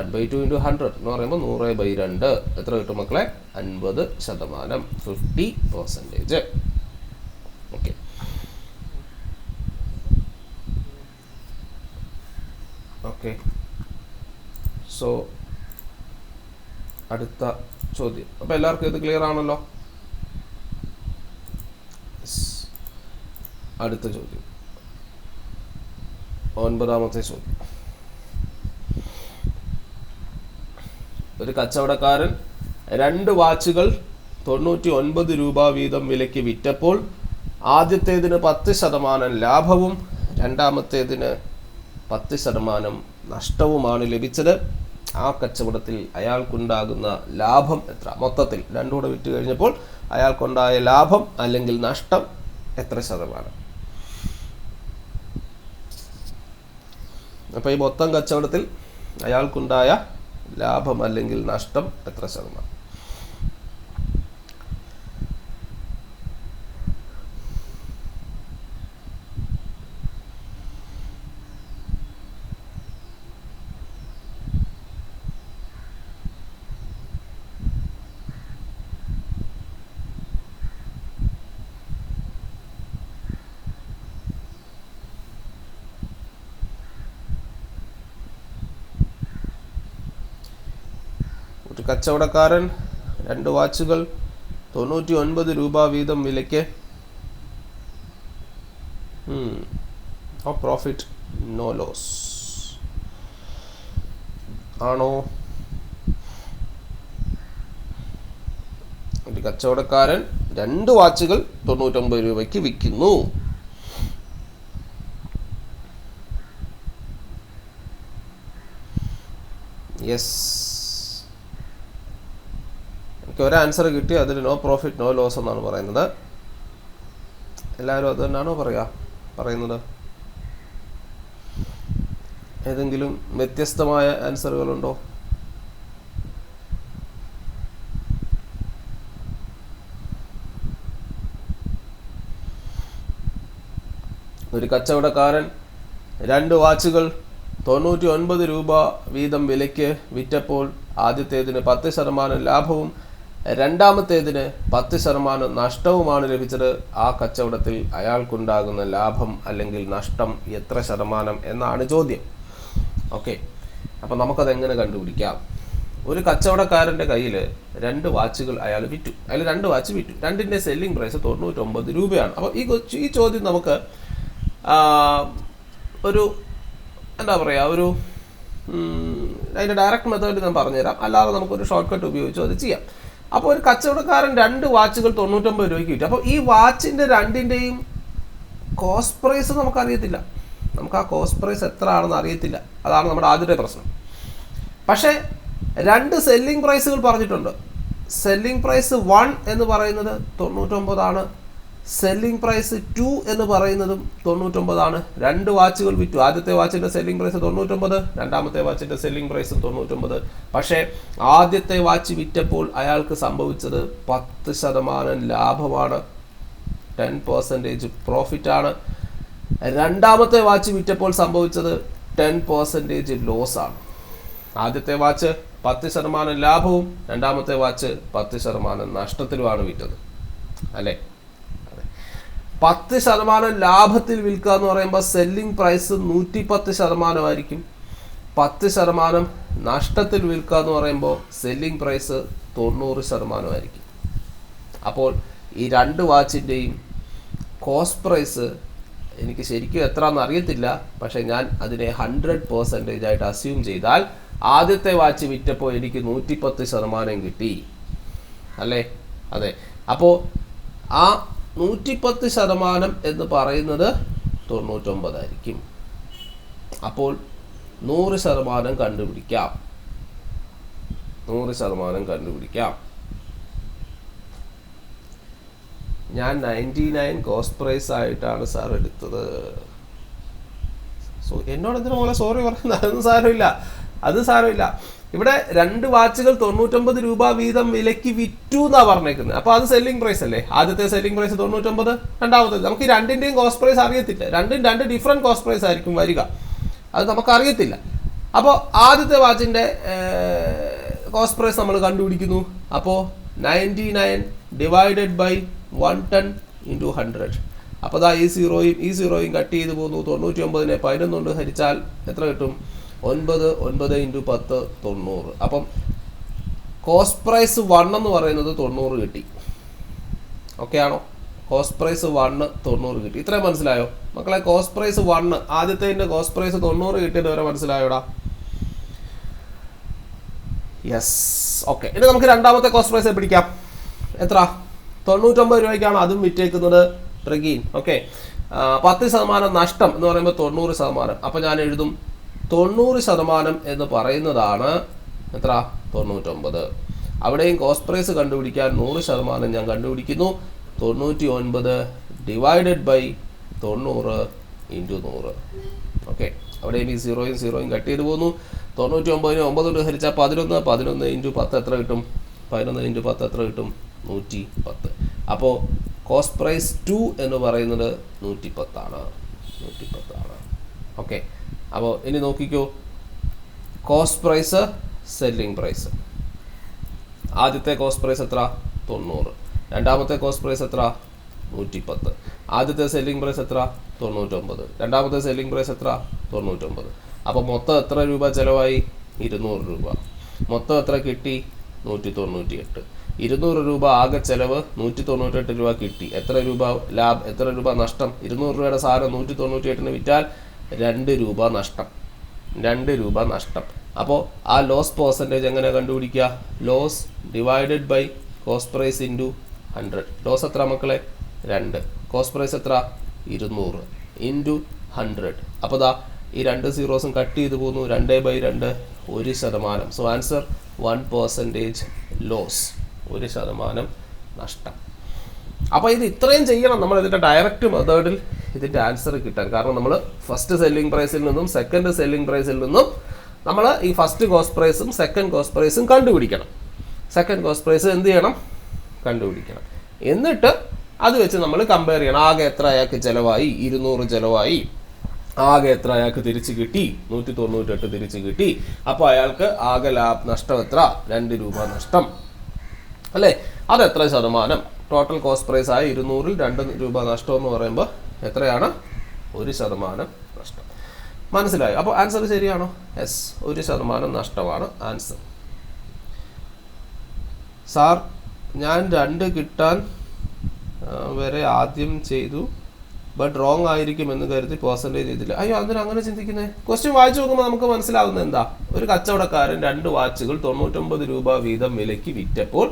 1/2 ഇൻറ്റു 100 എന്ന് പറയുമ്പോൾ 100/2 എത്ര കിട്ടും മക്കളെ? 50%, 50%. ഓക്കെ. സോ അടുത്ത ചോദ്യം. അപ്പോൾ എല്ലാവർക്കും ഇത് ക്ലിയർ ആണല്ലോ? അടുത്ത ചോദ്യം, 9ാമത്തെ ചോദ്യം. ഒരു കച്ചവടക്കാരൻ 2 വാച്ചുകൾ 99 രൂപ വീതം വിലയ്ക്ക് വിറ്റപ്പോൾ ആദ്യത്തേതിന് 10% ലാഭവും രണ്ടാമത്തേതിന് 10% നഷ്ടവുമാണ് ലഭിച്ചത്. ആ കച്ചവടത്തിൽ അയാൾക്കുണ്ടാകുന്ന ലാഭം എത്ര? മൊത്തത്തിൽ 2 കൂടെ വിറ്റ് കഴിഞ്ഞപ്പോൾ അയാൾക്കുണ്ടായ ലാഭം അല്ലെങ്കിൽ നഷ്ടം എത്ര ശതമാനം? അപ്പോൾ ഈ മൊത്തം കച്ചവടത്തിൽ അയാൾക്കുണ്ടായ ലാഭം അല്ലെങ്കിൽ നഷ്ടം എത്ര ശതമാനം? ഒരു കച്ചവടക്കാരൻ 2 വാച്ചുകൾ 99 രൂപ വീതം വിലയ്ക്ക് പ്രോഫിറ്റ് നോ ലോസ് ആണോ? ഒരു കച്ചവടക്കാരൻ 2 വാച്ചുകൾ 99 രൂപയ്ക്ക് വിൽക്കുന്നു. യെസ്, എനിക്ക് ഒരു ആൻസർ കിട്ടി. അതിൽ നോ പ്രോഫിറ്റ് നോ ലോസ് എന്നാണ് പറയുന്നത്. എല്ലാവരും അത് തന്നെയാണോ പറയുന്നത്? ഏതെങ്കിലും വ്യത്യസ്തമായ ആൻസറുകളുണ്ടോ? ഒരു കച്ചവടക്കാരൻ 2 വാച്ചുകൾ 99 രൂപ വീതം വിലയ്ക്ക് വിറ്റപ്പോൾ ആദ്യത്തേതിന് 10% ലാഭവും രണ്ടാമത്തേതിന് 10% നഷ്ടവുമാണ് ലഭിച്ചത്. ആ കച്ചവടത്തിൽ അയാൾക്കുണ്ടാകുന്ന ലാഭം അല്ലെങ്കിൽ നഷ്ടം എത്ര ശതമാനം എന്നാണ് ചോദ്യം. ഓക്കെ, അപ്പോൾ നമുക്കത് എങ്ങനെ കണ്ടുപിടിക്കാം? ഒരു കച്ചവടക്കാരൻ്റെ കയ്യിൽ 2 വാച്ചുകൾ അയാൾ വിറ്റു. അയാൾ 2 വാച്ച് വിറ്റു. 2ൻ്റെ സെല്ലിംഗ് പ്രൈസ് 99 രൂപയാണ്. അപ്പോൾ ഈ ചോദ്യം നമുക്ക് ഒരു എന്താ പറയുക, ഒരു അതിൻ്റെ ഡയറക്റ്റ് മെത്തേഡ് ഞാൻ പറഞ്ഞുതരാം, അല്ലാതെ നമുക്കൊരു ഷോർട്ട് കട്ട് ഉപയോഗിച്ചോ അത് ചെയ്യാം. അപ്പോൾ ഒരു കച്ചവടക്കാരൻ 2 വാച്ചുകൾ 99 രൂപയ്ക്ക് വിറ്റു. അപ്പോൾ ഈ വാച്ചിൻ്റെ രണ്ടിൻ്റെയും കോസ്റ്റ് പ്രൈസ് നമുക്കറിയത്തില്ല. നമുക്ക് ആ കോസ്റ്റ് പ്രൈസ് എത്ര ആണെന്ന് അറിയത്തില്ല. അതാണ് നമ്മുടെ ആദ്യത്തെ പ്രശ്നം. പക്ഷേ 2 സെല്ലിംഗ് പ്രൈസുകൾ പറഞ്ഞിട്ടുണ്ട്. സെല്ലിംഗ് പ്രൈസ് 1 എന്ന് പറയുന്നത് 99 ആണ്. സെല്ലിംഗ് പ്രൈസ് 2 എന്ന് പറയുന്നതും 99 ആണ്. 2 വാച്ചുകൾ വിറ്റു. ആദ്യത്തെ വാച്ചിൻ്റെ സെല്ലിംഗ് പ്രൈസ് 99, രണ്ടാമത്തെ വാച്ചിൻ്റെ സെല്ലിംഗ് പ്രൈസും 99. പക്ഷേ ആദ്യത്തെ വാച്ച് വിറ്റപ്പോൾ അയാൾക്ക് സംഭവിച്ചത് 10% ലാഭമാണ്, 10% പ്രോഫിറ്റാണ്. രണ്ടാമത്തെ വാച്ച് വിറ്റപ്പോൾ സംഭവിച്ചത് 10% ലോസാണ്. ആദ്യത്തെ വാച്ച് 10% ലാഭവും രണ്ടാമത്തെ വാച്ച് 10% നഷ്ടത്തിലുമാണ് വിറ്റത്, അല്ലേ? 10% ലാഭത്തിൽ വിൽക്കുക എന്ന് പറയുമ്പോൾ സെല്ലിംഗ് പ്രൈസ് 110% ആയിരിക്കും. 10% നഷ്ടത്തിൽ വിൽക്കുക എന്ന് പറയുമ്പോൾ സെല്ലിംഗ് പ്രൈസ് 90% ആയിരിക്കും. അപ്പോൾ ഈ 2 വാച്ചിൻ്റെയും കോസ്റ്റ് പ്രൈസ് എനിക്ക് ശരിക്കും എത്രയെന്ന് അറിയത്തില്ല. പക്ഷേ ഞാൻ അതിനെ 100% ആയിട്ട് അസ്യൂം ചെയ്താൽ ആദ്യത്തെ വാച്ച് വിറ്റപ്പോൾ എനിക്ക് 110% കിട്ടി, അല്ലേ? അതെ. അപ്പോൾ ആ 110% എന്ന് പറയുന്നത് 99 ആയിരിക്കും. അപ്പോൾ 100% കണ്ടുപിടിക്കാം. 100% കണ്ടുപിടിക്കാം. ഞാൻ 99 കോസ്റ്റ് പ്രൈസ് ആയിട്ടാണ് സാർ എടുത്തത്. എന്നോട് എന്തിനാ പോലെ സോറി പറയുന്നത്? അത് സാരമില്ല. ഇവിടെ 2 വാച്ചുകൾ 99 രൂപ വീതം വിലയ്ക്ക് വിറ്റു എന്നാണ് പറഞ്ഞേക്കുന്നത്. അപ്പോൾ അത് സെല്ലിംഗ് പ്രൈസ് അല്ലേ? ആദ്യത്തെ സെല്ലിംഗ് പ്രൈസ് 99, രണ്ടാമത്തേത്. നമുക്ക് ഈ 2ൻ്റെയും കോസ്റ്റ് പ്രൈസ് അറിയത്തില്ല. 2 ഡിഫറെൻറ്റ് കോസ്റ്റ് പ്രൈസ് ആയിരിക്കും വരിക, അത് നമുക്കറിയത്തില്ല. അപ്പോൾ ആദ്യത്തെ വാച്ചിൻ്റെ കോസ്റ്റ് പ്രൈസ് നമ്മൾ കണ്ടുപിടിക്കുന്നു. അപ്പോൾ 99 ഡിവൈഡഡ് ബൈ 110 × 100. അപ്പോൾ അതാ ഈ സീറോയും കട്ട് ചെയ്ത് പോകുന്നു. 99നെ 11 കൊണ്ട് ഹരിച്ചാൽ എത്ര കിട്ടും? 9 × 10 90. അപ്പം കോസ്റ്റ് പ്രൈസ് 1 എന്ന് പറയുന്നത് 90 കിട്ടി. ഓക്കെ ആണോ? കോസ്റ്റ് പ്രൈസ് 1 90 കിട്ടി. ഇത്രയും മനസ്സിലായോ മക്കളെ? കോസ്റ്റ് പ്രൈസ് 1, ആദ്യത്തെ കോസ്റ്റ് പ്രൈസ് 90 കിട്ടിയത് വരെ മനസ്സിലായോടാ? യെസ്. ഓക്കെ, ഇനി നമുക്ക് രണ്ടാമത്തെ കോസ്റ്റ് പ്രൈസ് പിടിക്കാം. എത്ര? 99 രൂപയ്ക്കാണ് അതും വിറ്റേക്കുന്നത്. പ്രഗീൻ. ഓക്കെ, 10% നഷ്ടം എന്ന് പറയുമ്പോൾ 90%. അപ്പം ഞാൻ എഴുതും 90% എന്ന് പറയുന്നതാണ് എത്ര? 99. അവിടെയും കോസ്റ്റ് പ്രൈസ് കണ്ടുപിടിക്കാൻ 100% ഞാൻ കണ്ടുപിടിക്കുന്നു. 99 ഡിവൈഡഡ് ബൈ 90 × 100. ഓക്കെ, അവിടെയും ഈ സീറോയും കട്ട് ചെയ്ത് പോകുന്നു. 99നെ 9 കൊണ്ട് ഹരിച്ചാൽ 11 × 10 എത്ര കിട്ടും? 11 × 10 എത്ര കിട്ടും? 110. അപ്പോൾ കോസ്റ്റ് പ്രൈസ് 2 എന്ന് പറയുന്നത് 110 ആണ്. ഓക്കെ, അപ്പോൾ ഇനി നോക്കിക്കോ. Cost price, selling price. ആദ്യത്തെ കോസ്റ്റ് പ്രൈസ് എത്ര? 90. രണ്ടാമത്തെ കോസ്റ്റ് പ്രൈസ് എത്ര? 110. ആദ്യത്തെ സെല്ലിംഗ് പ്രൈസ് എത്ര? 99. രണ്ടാമത്തെ സെല്ലിംഗ് പ്രൈസ് എത്ര? 99. അപ്പോൾ മൊത്തം എത്ര രൂപ ചിലവായി? 200 രൂപ. മൊത്തം എത്ര കിട്ടി? 198. 200 രൂപ ആകെ ചിലവ്, 198 രൂപ കിട്ടി. എത്ര രൂപ ലാഭം, എത്ര രൂപ നഷ്ടം? 200 രൂപയുടെ സാധനം 198ന് വിറ്റാൽ 2 രൂപ നഷ്ടം. 2 രൂപ നഷ്ടം. അപ്പോൾ ആ ലോസ് പെർസെൻറ്റേജ് എങ്ങനെ കണ്ടുപിടിക്കുക? Loss divided by cost price into 100. Loss എത്ര മക്കളെ? 2. കോസ്റ്റ് പ്രൈസ് എത്ര? 200 ഇൻറ്റു 100. അപ്പോൾ ദാ ഈ 2 സീറോസും കട്ട് ചെയ്ത് പോകുന്നു. 2/2 1%. സോ ആൻസർ 1% ലോസ്, 1% നഷ്ടം. അപ്പോൾ ഇത് ഇത്രയും ചെയ്യണം നമ്മൾ ഇതിൻ്റെ ഡയറക്റ്റ് മെത്തേഡിൽ ഇതിൻ്റെ ആൻസർ കിട്ടാൻ. കാരണം നമ്മൾ ഫസ്റ്റ് സെല്ലിംഗ് പ്രൈസിൽ നിന്നും സെക്കൻഡ് സെല്ലിംഗ് പ്രൈസിൽ നിന്നും നമ്മൾ ഈ ഫസ്റ്റ് കോസ്റ്റ് പ്രൈസും സെക്കൻഡ് കോസ്റ്റ് പ്രൈസും കണ്ടുപിടിക്കണം. സെക്കൻഡ് കോസ്റ്റ് പ്രൈസ് എന്ത് ചെയ്യണം? കണ്ടുപിടിക്കണം. എന്നിട്ട് അത് വെച്ച് നമ്മൾ കമ്പയർ ചെയ്യണം. ആകെ എത്ര അയാൾക്ക് ചിലവായി? 200 ചിലവായി. ആകെ എത്ര അയാൾക്ക് തിരിച്ച് കിട്ടി? 198 തിരിച്ച് കിട്ടി. അപ്പോൾ അയാൾക്ക് ആകെ നഷ്ടം എത്ര? 2 രൂപ നഷ്ടം, അല്ലേ? അതെത്ര ശതമാനം? ടോട്ടൽ കോസ്റ്റ് പ്രൈസ് ആയി 200ൽ 2 രൂപ നഷ്ടം എന്ന് പറയുമ്പോൾ എത്രയാണ്? 1% നഷ്ടം. മനസ്സിലായോ? അപ്പോൾ ആൻസർ ശരിയാണോ? യെസ്, 1% നഷ്ടമാണ് ആൻസർ. സാർ, ഞാൻ 2 കിട്ടാൻ വരെ ആദ്യം ചെയ്തു, ബട്ട് റോങ് ആയിരിക്കും എന്ന് കരുതി പെർസെൻറ്റേജ് ചെയ്തില്ല. അയ്യോ അതിന് അങ്ങനെ ചിന്തിക്കുന്നത്? ക്വസ്റ്റ്യൻ വായിച്ചു നോക്കുമ്പോൾ നമുക്ക് മനസ്സിലാവുന്നത് എന്താ? ഒരു കച്ചവടക്കാരൻ 2 വാച്ചുകൾ 99 രൂപ വീതം വിലയ്ക്ക് വിറ്റപ്പോൾ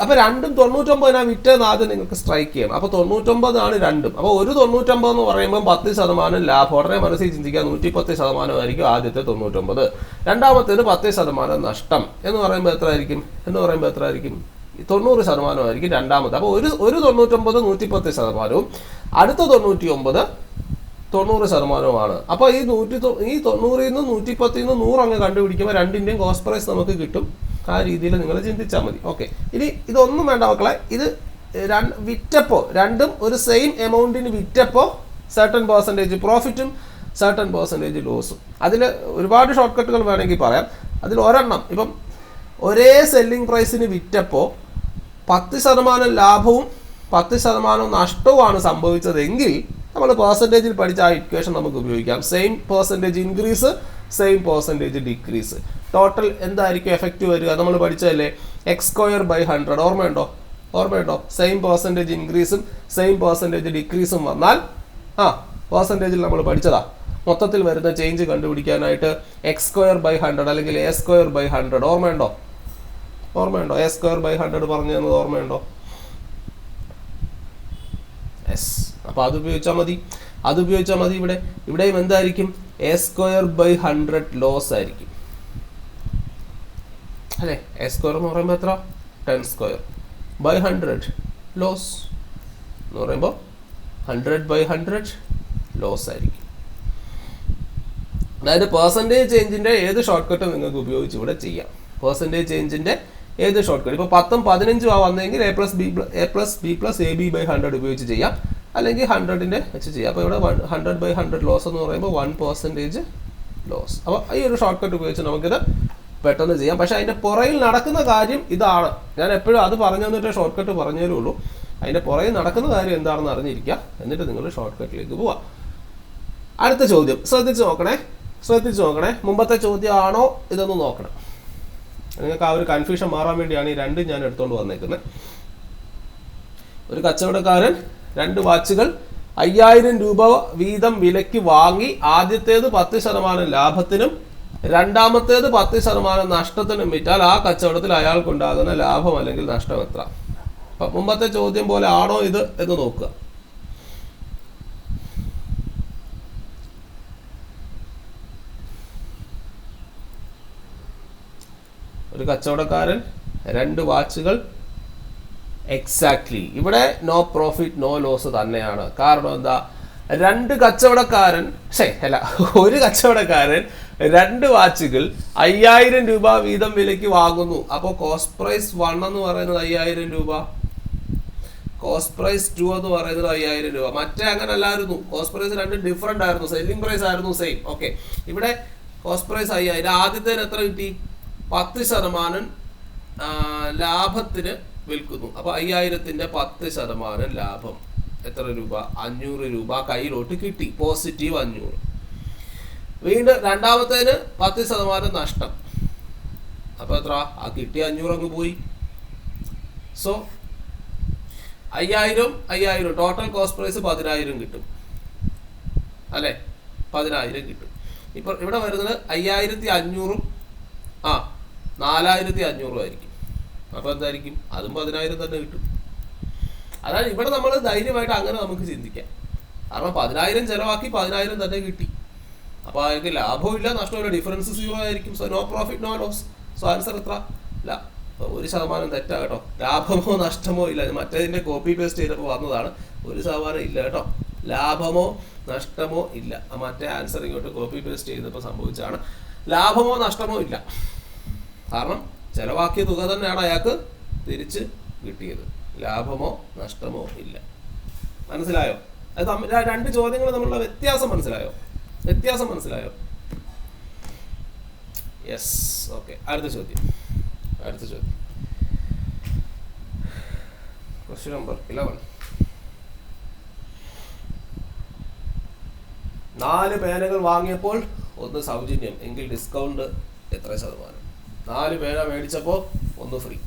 അപ്പോൾ രണ്ടും 99 വിറ്റെന്ന് ആദ്യം നിങ്ങൾക്ക് സ്ട്രൈക്ക് ചെയ്യണം. അപ്പോൾ 99 രണ്ടും. അപ്പോൾ ഒരു 99 എന്ന് പറയുമ്പോൾ 10% ലാഭം. ഉടനെ മനസ്സിൽ ചിന്തിക്കുക 110% ആദ്യത്തെ 99, രണ്ടാമത്തേത് 10% നഷ്ടം എന്ന് പറയുമ്പോൾ എത്ര ആയിരിക്കും? 90% രണ്ടാമത്തെ. അപ്പോൾ ഒരു 99 110%, അടുത്ത 99 90%. അപ്പോൾ ഈ 90ൽ നിന്ന് 110ൽ നിന്ന് 100 അങ്ങ് കണ്ടുപിടിക്കുമ്പോൾ രണ്ടിൻ്റെയും കോസ്റ്റ് പ്രൈസ് നമുക്ക് കിട്ടും. ആ രീതിയിൽ നിങ്ങൾ ചിന്തിച്ചാൽ മതി. ഓക്കെ, ഇനി ഇതൊന്നും വേണ്ട മക്കളെ. ഇത് വിറ്റപ്പോൾ രണ്ടും ഒരു സെയിം എമൗണ്ടിന് വിറ്റപ്പോൾ സർട്ടൻ പെർസെൻറ്റേജ് പ്രോഫിറ്റും സർട്ടൻ പെർസെൻറ്റേജ് ലോസും. അതിൽ ഒരുപാട് ഷോർട്ട് കട്ടുകൾ വേണമെങ്കിൽ പറയാം. അതിൽ ഒരെണ്ണം, ഇപ്പം ഒരേ സെല്ലിംഗ് പ്രൈസിന് വിറ്റപ്പോൾ 10% ലാഭവും 10% നഷ്ടവുമാണ് സംഭവിച്ചതെങ്കിൽ നമ്മൾ പെർസെൻറ്റേജിൽ പഠിച്ച ആ ഇക്വേഷൻ നമുക്ക് ഉപയോഗിക്കാം. Same percentage increase, same percentage decrease. Total എന്തായിരിക്കും എഫക്റ്റ് വരിക? നമ്മൾ പഠിച്ചതല്ലേ, x²/100. ഓർമ്മയുണ്ടോ? സെയിം പെർസെൻറ്റേജ് ഇൻക്രീസും സെയിം പെർസെൻറ്റേജ് ഡിക്രീസും വന്നാൽ പെർസെൻറ്റേജിൽ നമ്മൾ പഠിച്ചതാ. മൊത്തത്തിൽ വരുന്ന ചേഞ്ച് കണ്ടുപിടിക്കാനായിട്ട് x²/100 അല്ലെങ്കിൽ a²/100. ഓർമ്മയുണ്ടോ? a²/100 പറഞ്ഞു തന്നത് ഓർമ്മയുണ്ടോ? യെസ്. അപ്പോൾ അത് ഉപയോഗിച്ചാൽ മതി. ഇവിടെയും എന്തായിരിക്കും? a²/100 ലോസ് ആയിരിക്കും അല്ലേ? a² എന്ന് പറയുമ്പോൾ എത്ര? 10²/100 ലോസ് എന്ന് പറയുമ്പോൾ 100/100 ലോസ് ആയിരിക്കും. അതായത് പെർസെൻറ്റേജ് ചേഞ്ചിൻ്റെ ഏത് ഷോർട്ട് കട്ട് നിങ്ങൾക്ക് ഉപയോഗിച്ച് ഇവിടെ ചെയ്യാം. പെർസെൻറ്റേജ് ചേഞ്ചിൻ്റെ ഏത് ഷോർട്ട് കട്ട്, ഇപ്പോൾ 10ഉം 15ഉം വന്നെങ്കിൽ a+b+ab/100 ഉപയോഗിച്ച് ചെയ്യാം, അല്ലെങ്കിൽ 100ൻ്റെ വെച്ച് ചെയ്യാം. അപ്പോൾ ഇവിടെ 100/100 ലോസ് എന്ന് പറയുമ്പോൾ 1% ലോസ്. അപ്പോൾ ഈ ഒരു ഷോർട്ട് കട്ട് ഉപയോഗിച്ച് നമുക്കിത് പെട്ടെന്ന് ചെയ്യാം. പക്ഷേ അതിൻ്റെ പുറകിൽ നടക്കുന്ന കാര്യം ഇതാണ്. ഞാൻ എപ്പോഴും അത് പറഞ്ഞു തന്നിട്ട് ഷോർട്ട് കട്ട് പറഞ്ഞു തരുള്ളൂ. അതിൻ്റെ പുറകിൽ നടക്കുന്ന കാര്യം എന്താണെന്ന് അറിഞ്ഞിരിക്കുക, എന്നിട്ട് നിങ്ങൾ ഷോർട്ട് കട്ടിലേക്ക് പോവാം. അടുത്ത ചോദ്യം ശ്രദ്ധിച്ച് നോക്കണേ. മുമ്പത്തെ ചോദ്യമാണോ ഇതൊന്ന് നോക്കണം. നിങ്ങൾക്ക് ആ ഒരു കൺഫ്യൂഷൻ മാറാൻ വേണ്ടിയാണ് ഈ രണ്ടും ഞാൻ എടുത്തുകൊണ്ട് വന്നേക്കുന്നത്. ഒരു കച്ചവടക്കാരൻ 2 വാച്ചുകൾ 5000 രൂപ വീതം വിലയ്ക്ക് വാങ്ങി ആദ്യത്തേത് 10% ലാഭത്തിനും രണ്ടാമത്തേത് 10% നഷ്ടത്തിനും വിറ്റാൽ ആ കച്ചവടത്തിൽ അയാൾക്കുണ്ടാകുന്ന ലാഭം അല്ലെങ്കിൽ നഷ്ടം എത്ര? അപ്പം മുമ്പത്തെ ചോദ്യം പോലെ ആണോ ഇത് എന്ന് നോക്കുക. ഒരു കച്ചവടക്കാരൻ 2 വാച്ചുകൾ എക്സാക്ട്ലി, ഇവിടെ നോ പ്രോഫിറ്റ് നോ ലോസ് തന്നെയാണ്. കാരണം എന്താ? ഒരു കച്ചവടക്കാരൻ 2 വാച്ചുകൾ 5000 രൂപ വീതം വിലയ്ക്ക് വാങ്ങുന്നു. അപ്പോൾ കോസ്റ്റ് പ്രൈസ് 1 എന്ന് പറയുന്നത് 5000 രൂപ, കോസ്റ്റ് പ്രൈസ് 2 എന്ന് പറയുന്നത് 5000 രൂപ. മറ്റേ അങ്ങനെ അല്ലായിരുന്നു. കോസ്റ്റ് പ്രൈസ് 2 ഡിഫറെൻ്റ് ആയിരുന്നു, സെല്ലിംഗ് പ്രൈസ് ആയിരുന്നു സെയിം. ഓക്കെ, ഇവിടെ കോസ്റ്റ് പ്രൈസ് 5000. ആദ്യത്തേന് എത്ര കിട്ടി? 10% ലാഭത്തിന് വിൽക്കുന്നു. അപ്പോൾ 5000ൻ്റെ 10% ലാഭം എത്ര രൂപ? 500 രൂപ കയ്യിലോട്ട് കിട്ടി, പോസിറ്റീവ് 500. വീണ്ടും രണ്ടാമത്തേന് 10% നഷ്ടം. അപ്പോൾ എത്ര? ആ കിട്ടിയ 500 അങ്ങ് പോയി. സോ 5000 ടോട്ടൽ കോസ്റ്റ് പ്രൈസ് 10000 കിട്ടും അല്ലേ? 10000 കിട്ടും. ഇപ്പോൾ ഇവിടെ വരുന്നത് 5500 4500 ആയിരിക്കും. അപ്പോൾ എന്തായിരിക്കും? അതും 10000 തന്നെ കിട്ടും. അതായത് ഇവിടെ നമ്മൾ ധൈര്യമായിട്ട് അങ്ങനെ നമുക്ക് ചിന്തിക്കാം. കാരണം 10000 ചിലവാക്കി 10000 തന്നെ കിട്ടി. അപ്പോൾ അതിന് ലാഭവും ഇല്ല നഷ്ടമില്ല, ഡിഫറൻസ് 0 ആയിരിക്കും. So no profit no loss. So answer എത്ര? 1% തെറ്റാ കേട്ടോ. ലാഭമോ നഷ്ടമോ ഇല്ല. മറ്റേതിൻ്റെ കോപ്പി പേസ്റ്റ് ചെയ്തപ്പോൾ വന്നതാണ്. 1% ഇല്ല കേട്ടോ. ലാഭമോ നഷ്ടമോ ഇല്ല. മറ്റേ ആൻസർ ഇങ്ങോട്ട് കോപ്പി പേസ്റ്റ് ചെയ്തപ്പോൾ സംഭവിച്ചതാണ്. ലാഭമോ നഷ്ടമോ ഇല്ല. കാരണം ചെലവാക്കിയ തുക തന്നെയാണ് അയാൾക്ക് തിരിച്ച് കിട്ടിയത്. ലാഭമോ നഷ്ടമോ ഇല്ല. മനസ്സിലായോ? അത് 2 ചോദ്യങ്ങൾ തമ്മിലുള്ള വ്യത്യാസം മനസ്സിലായോ? യെസ്. ഓക്കെ, അടുത്ത ചോദ്യം. Question number 11. 4 പേനകൾ വാങ്ങിയപ്പോൾ 1 സൗജന്യം എങ്കിൽ ഡിസ്കൗണ്ട് എത്ര ശതമാനം? 4 പേന മേടിച്ചപ്പോൾ 1 ഫ്രീ.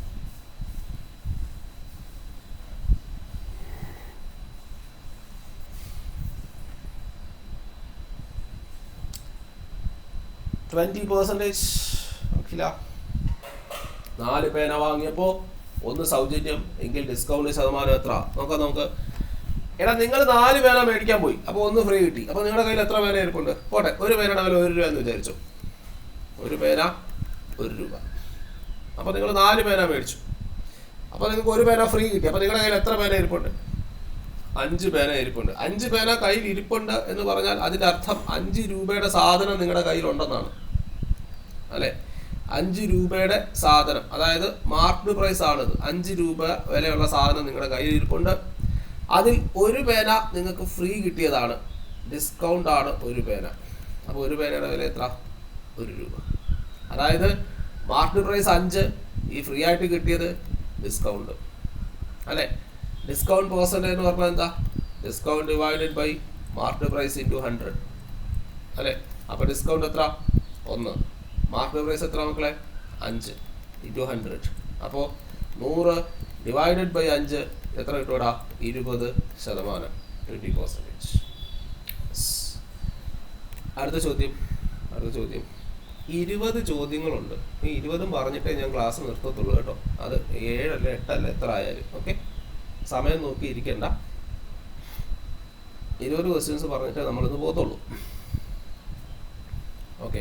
20%. അഖില 4 പേന വാങ്ങിയപ്പോൾ 1 സൗജന്യം എങ്കിൽ ഡിസ്കൗണ്ട് ശതമാനം എത്ര നോക്കാം നമുക്ക്. എടാ നിങ്ങൾ 4 പേന മേടിക്കാൻ പോയി, അപ്പോൾ 1 ഫ്രീ കിട്ടി. അപ്പോൾ നിങ്ങളുടെ കയ്യിൽ എത്ര പേന ഇരിപ്പുണ്ട്? പോട്ടെ, ഒരു പേനയുടെ വില 1 രൂപ എന്ന് വിചാരിച്ചു. ഒരു പേന 1 രൂപ. അപ്പോൾ നിങ്ങൾ 4 പേന മേടിച്ചു, അപ്പോൾ നിങ്ങൾക്ക് 1 പേന ഫ്രീ കിട്ടി. അപ്പോൾ നിങ്ങളുടെ കയ്യിൽ എത്ര പേന ഇരിപ്പുണ്ട്? 5 പേന ഇരിപ്പുണ്ട്. 5 പേന കയ്യിൽ ഇരിപ്പുണ്ട് എന്ന് പറഞ്ഞാൽ അതിൻ്റെ അർത്ഥം 5 രൂപയുടെ സാധനം നിങ്ങളുടെ കയ്യിലുണ്ടെന്നാണ്, അല്ലേ? 5 രൂപയുടെ സാധനം, അതായത് മാർക്ക്ഡ് പ്രൈസ് ആണിത്. 5 രൂപ വിലയുള്ള സാധനം നിങ്ങളുടെ കയ്യിൽ ഇരിപ്പുണ്ട്. അതിൽ 1 പേന നിങ്ങൾക്ക് ഫ്രീ കിട്ടിയതാണ്, ഡിസ്കൗണ്ട് ആണ് 1 പേന. അപ്പോൾ 1 പേനയുടെ വില എത്ര? 1 രൂപ. അതായത് മാർക്ക്ഡ് പ്രൈസ് 5, ഈ ഫ്രീ ആയിട്ട് കിട്ടിയത് ഡിസ്കൗണ്ട്, അല്ലേ? ഡിസ്കൗണ്ട് പെർസെൻറ്റേജ് എന്ന് പറഞ്ഞാൽ എന്താ? Discount divided by marked price into 100, അല്ലേ? അപ്പോൾ ഡിസ്കൗണ്ട് എത്ര? 1. മാർക്ക്ഡ് പ്രൈസ് എത്ര മക്കളെ? 5 ഇൻറ്റു 100. അപ്പോൾ 100 ഡിവൈഡഡ് ബൈ 5 എത്ര കിട്ടുമടാ? 20%, 20%. അടുത്ത ചോദ്യം 20 ചോദ്യങ്ങളുണ്ട്. ഈ 20 പറഞ്ഞിട്ടേ ഞാൻ ക്ലാസ് നിർത്തത്തുള്ളൂ കേട്ടോ. അത് 7 അല്ല 8 അല്ല എത്ര ആയാലും ഓക്കെ. സമയം നോക്കി ഇരിക്കണ്ട. 20 ക്വസ്റ്റ്യൻസ് പറഞ്ഞിട്ടേ നമ്മളിന്ന് പോകത്തുള്ളൂ. ഓക്കെ.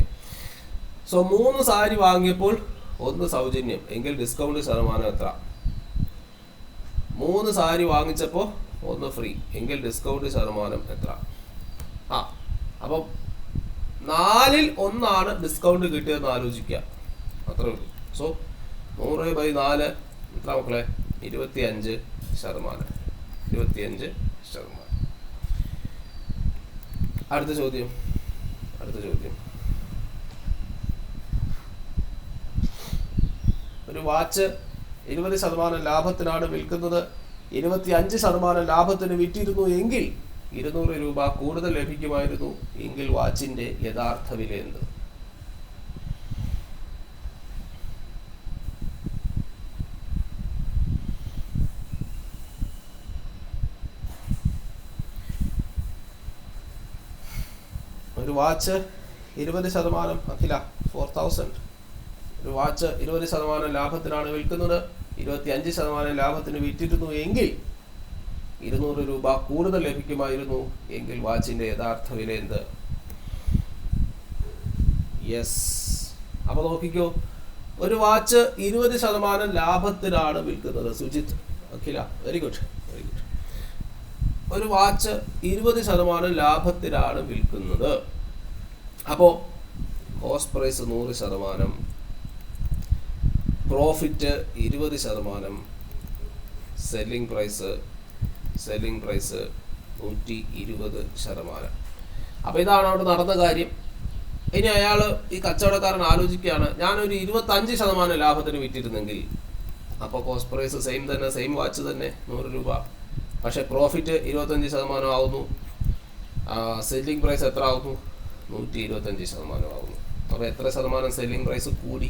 സോ 3 സാരി വാങ്ങിയപ്പോൾ 1 സൗജന്യം എങ്കിൽ ഡിസ്കൗണ്ട് ശതമാനം എത്ര? 3 സാരി വാങ്ങിച്ചപ്പോൾ 1 ഫ്രീ എങ്കിൽ ഡിസ്കൗണ്ട് ശതമാനം എത്ര? അപ്പം 4-ൽ 1 ഡിസ്കൗണ്ട് കിട്ടിയതെന്ന് ആലോചിക്കുക, അത്രേ ഉള്ളൂ. സോ 100/4 എത്ര മക്കളെ? 25%. 25%. അടുത്ത ചോദ്യം ഒരു വാച്ച് 20% ലാഭത്തിനാണ് വിൽക്കുന്നത്, 25% ലാഭത്തിന് വിറ്റിരുന്നു എങ്കിൽ 200 രൂപ കൂടുതൽ ലഭിക്കുമായിരുന്നു എങ്കിൽ വാച്ചിന്റെ യഥാർത്ഥ വില എന്ത്? ഒരു വാച്ച് 20% അഖില 4000. ഒരു വാച്ച് 20% ലാഭത്തിനാണ് വിൽക്കുന്നത്, 25% ലാഭത്തിന് വിറ്റിരുന്നു എങ്കിൽ 200 രൂപ കൂടുതൽ ലഭിക്കുമായിരുന്നു എങ്കിൽ വാച്ചിന്റെ യഥാർത്ഥ വില എന്ത്? യെസ്. അപ്പോൾ നോക്കിക്കോ, ഒരു വാച്ച് 20% ലാഭത്തിനാണ് വിൽക്കുന്നത്. Sujith, Akhila, very good. ഒരു വാച്ച് 20% ലാഭത്തിനാണ് വിൽക്കുന്നത്. അപ്പോൾ cost price 100%, profit 20%, selling price 120%. അപ്പോൾ ഇതാണ് അവിടെ നടന്ന കാര്യം. ഇനി അയാൾ ഈ കച്ചവടക്കാരൻ ആലോചിക്കുകയാണ്, ഞാനൊരു 25% ലാഭത്തിന് വിറ്റിരുന്നെങ്കിൽ, അപ്പോൾ കോസ്റ്റ് പ്രൈസ് സെയിം തന്നെ, സെയിം വാച്ച് തന്നെ 100 രൂപ, പക്ഷേ പ്രോഫിറ്റ് 25% ആവുന്നു. സെല്ലിംഗ് പ്രൈസ് എത്ര ആവുന്നു? 125% ആവുന്നു. അപ്പോൾ എത്ര ശതമാനം സെല്ലിംഗ് പ്രൈസ് കൂടി?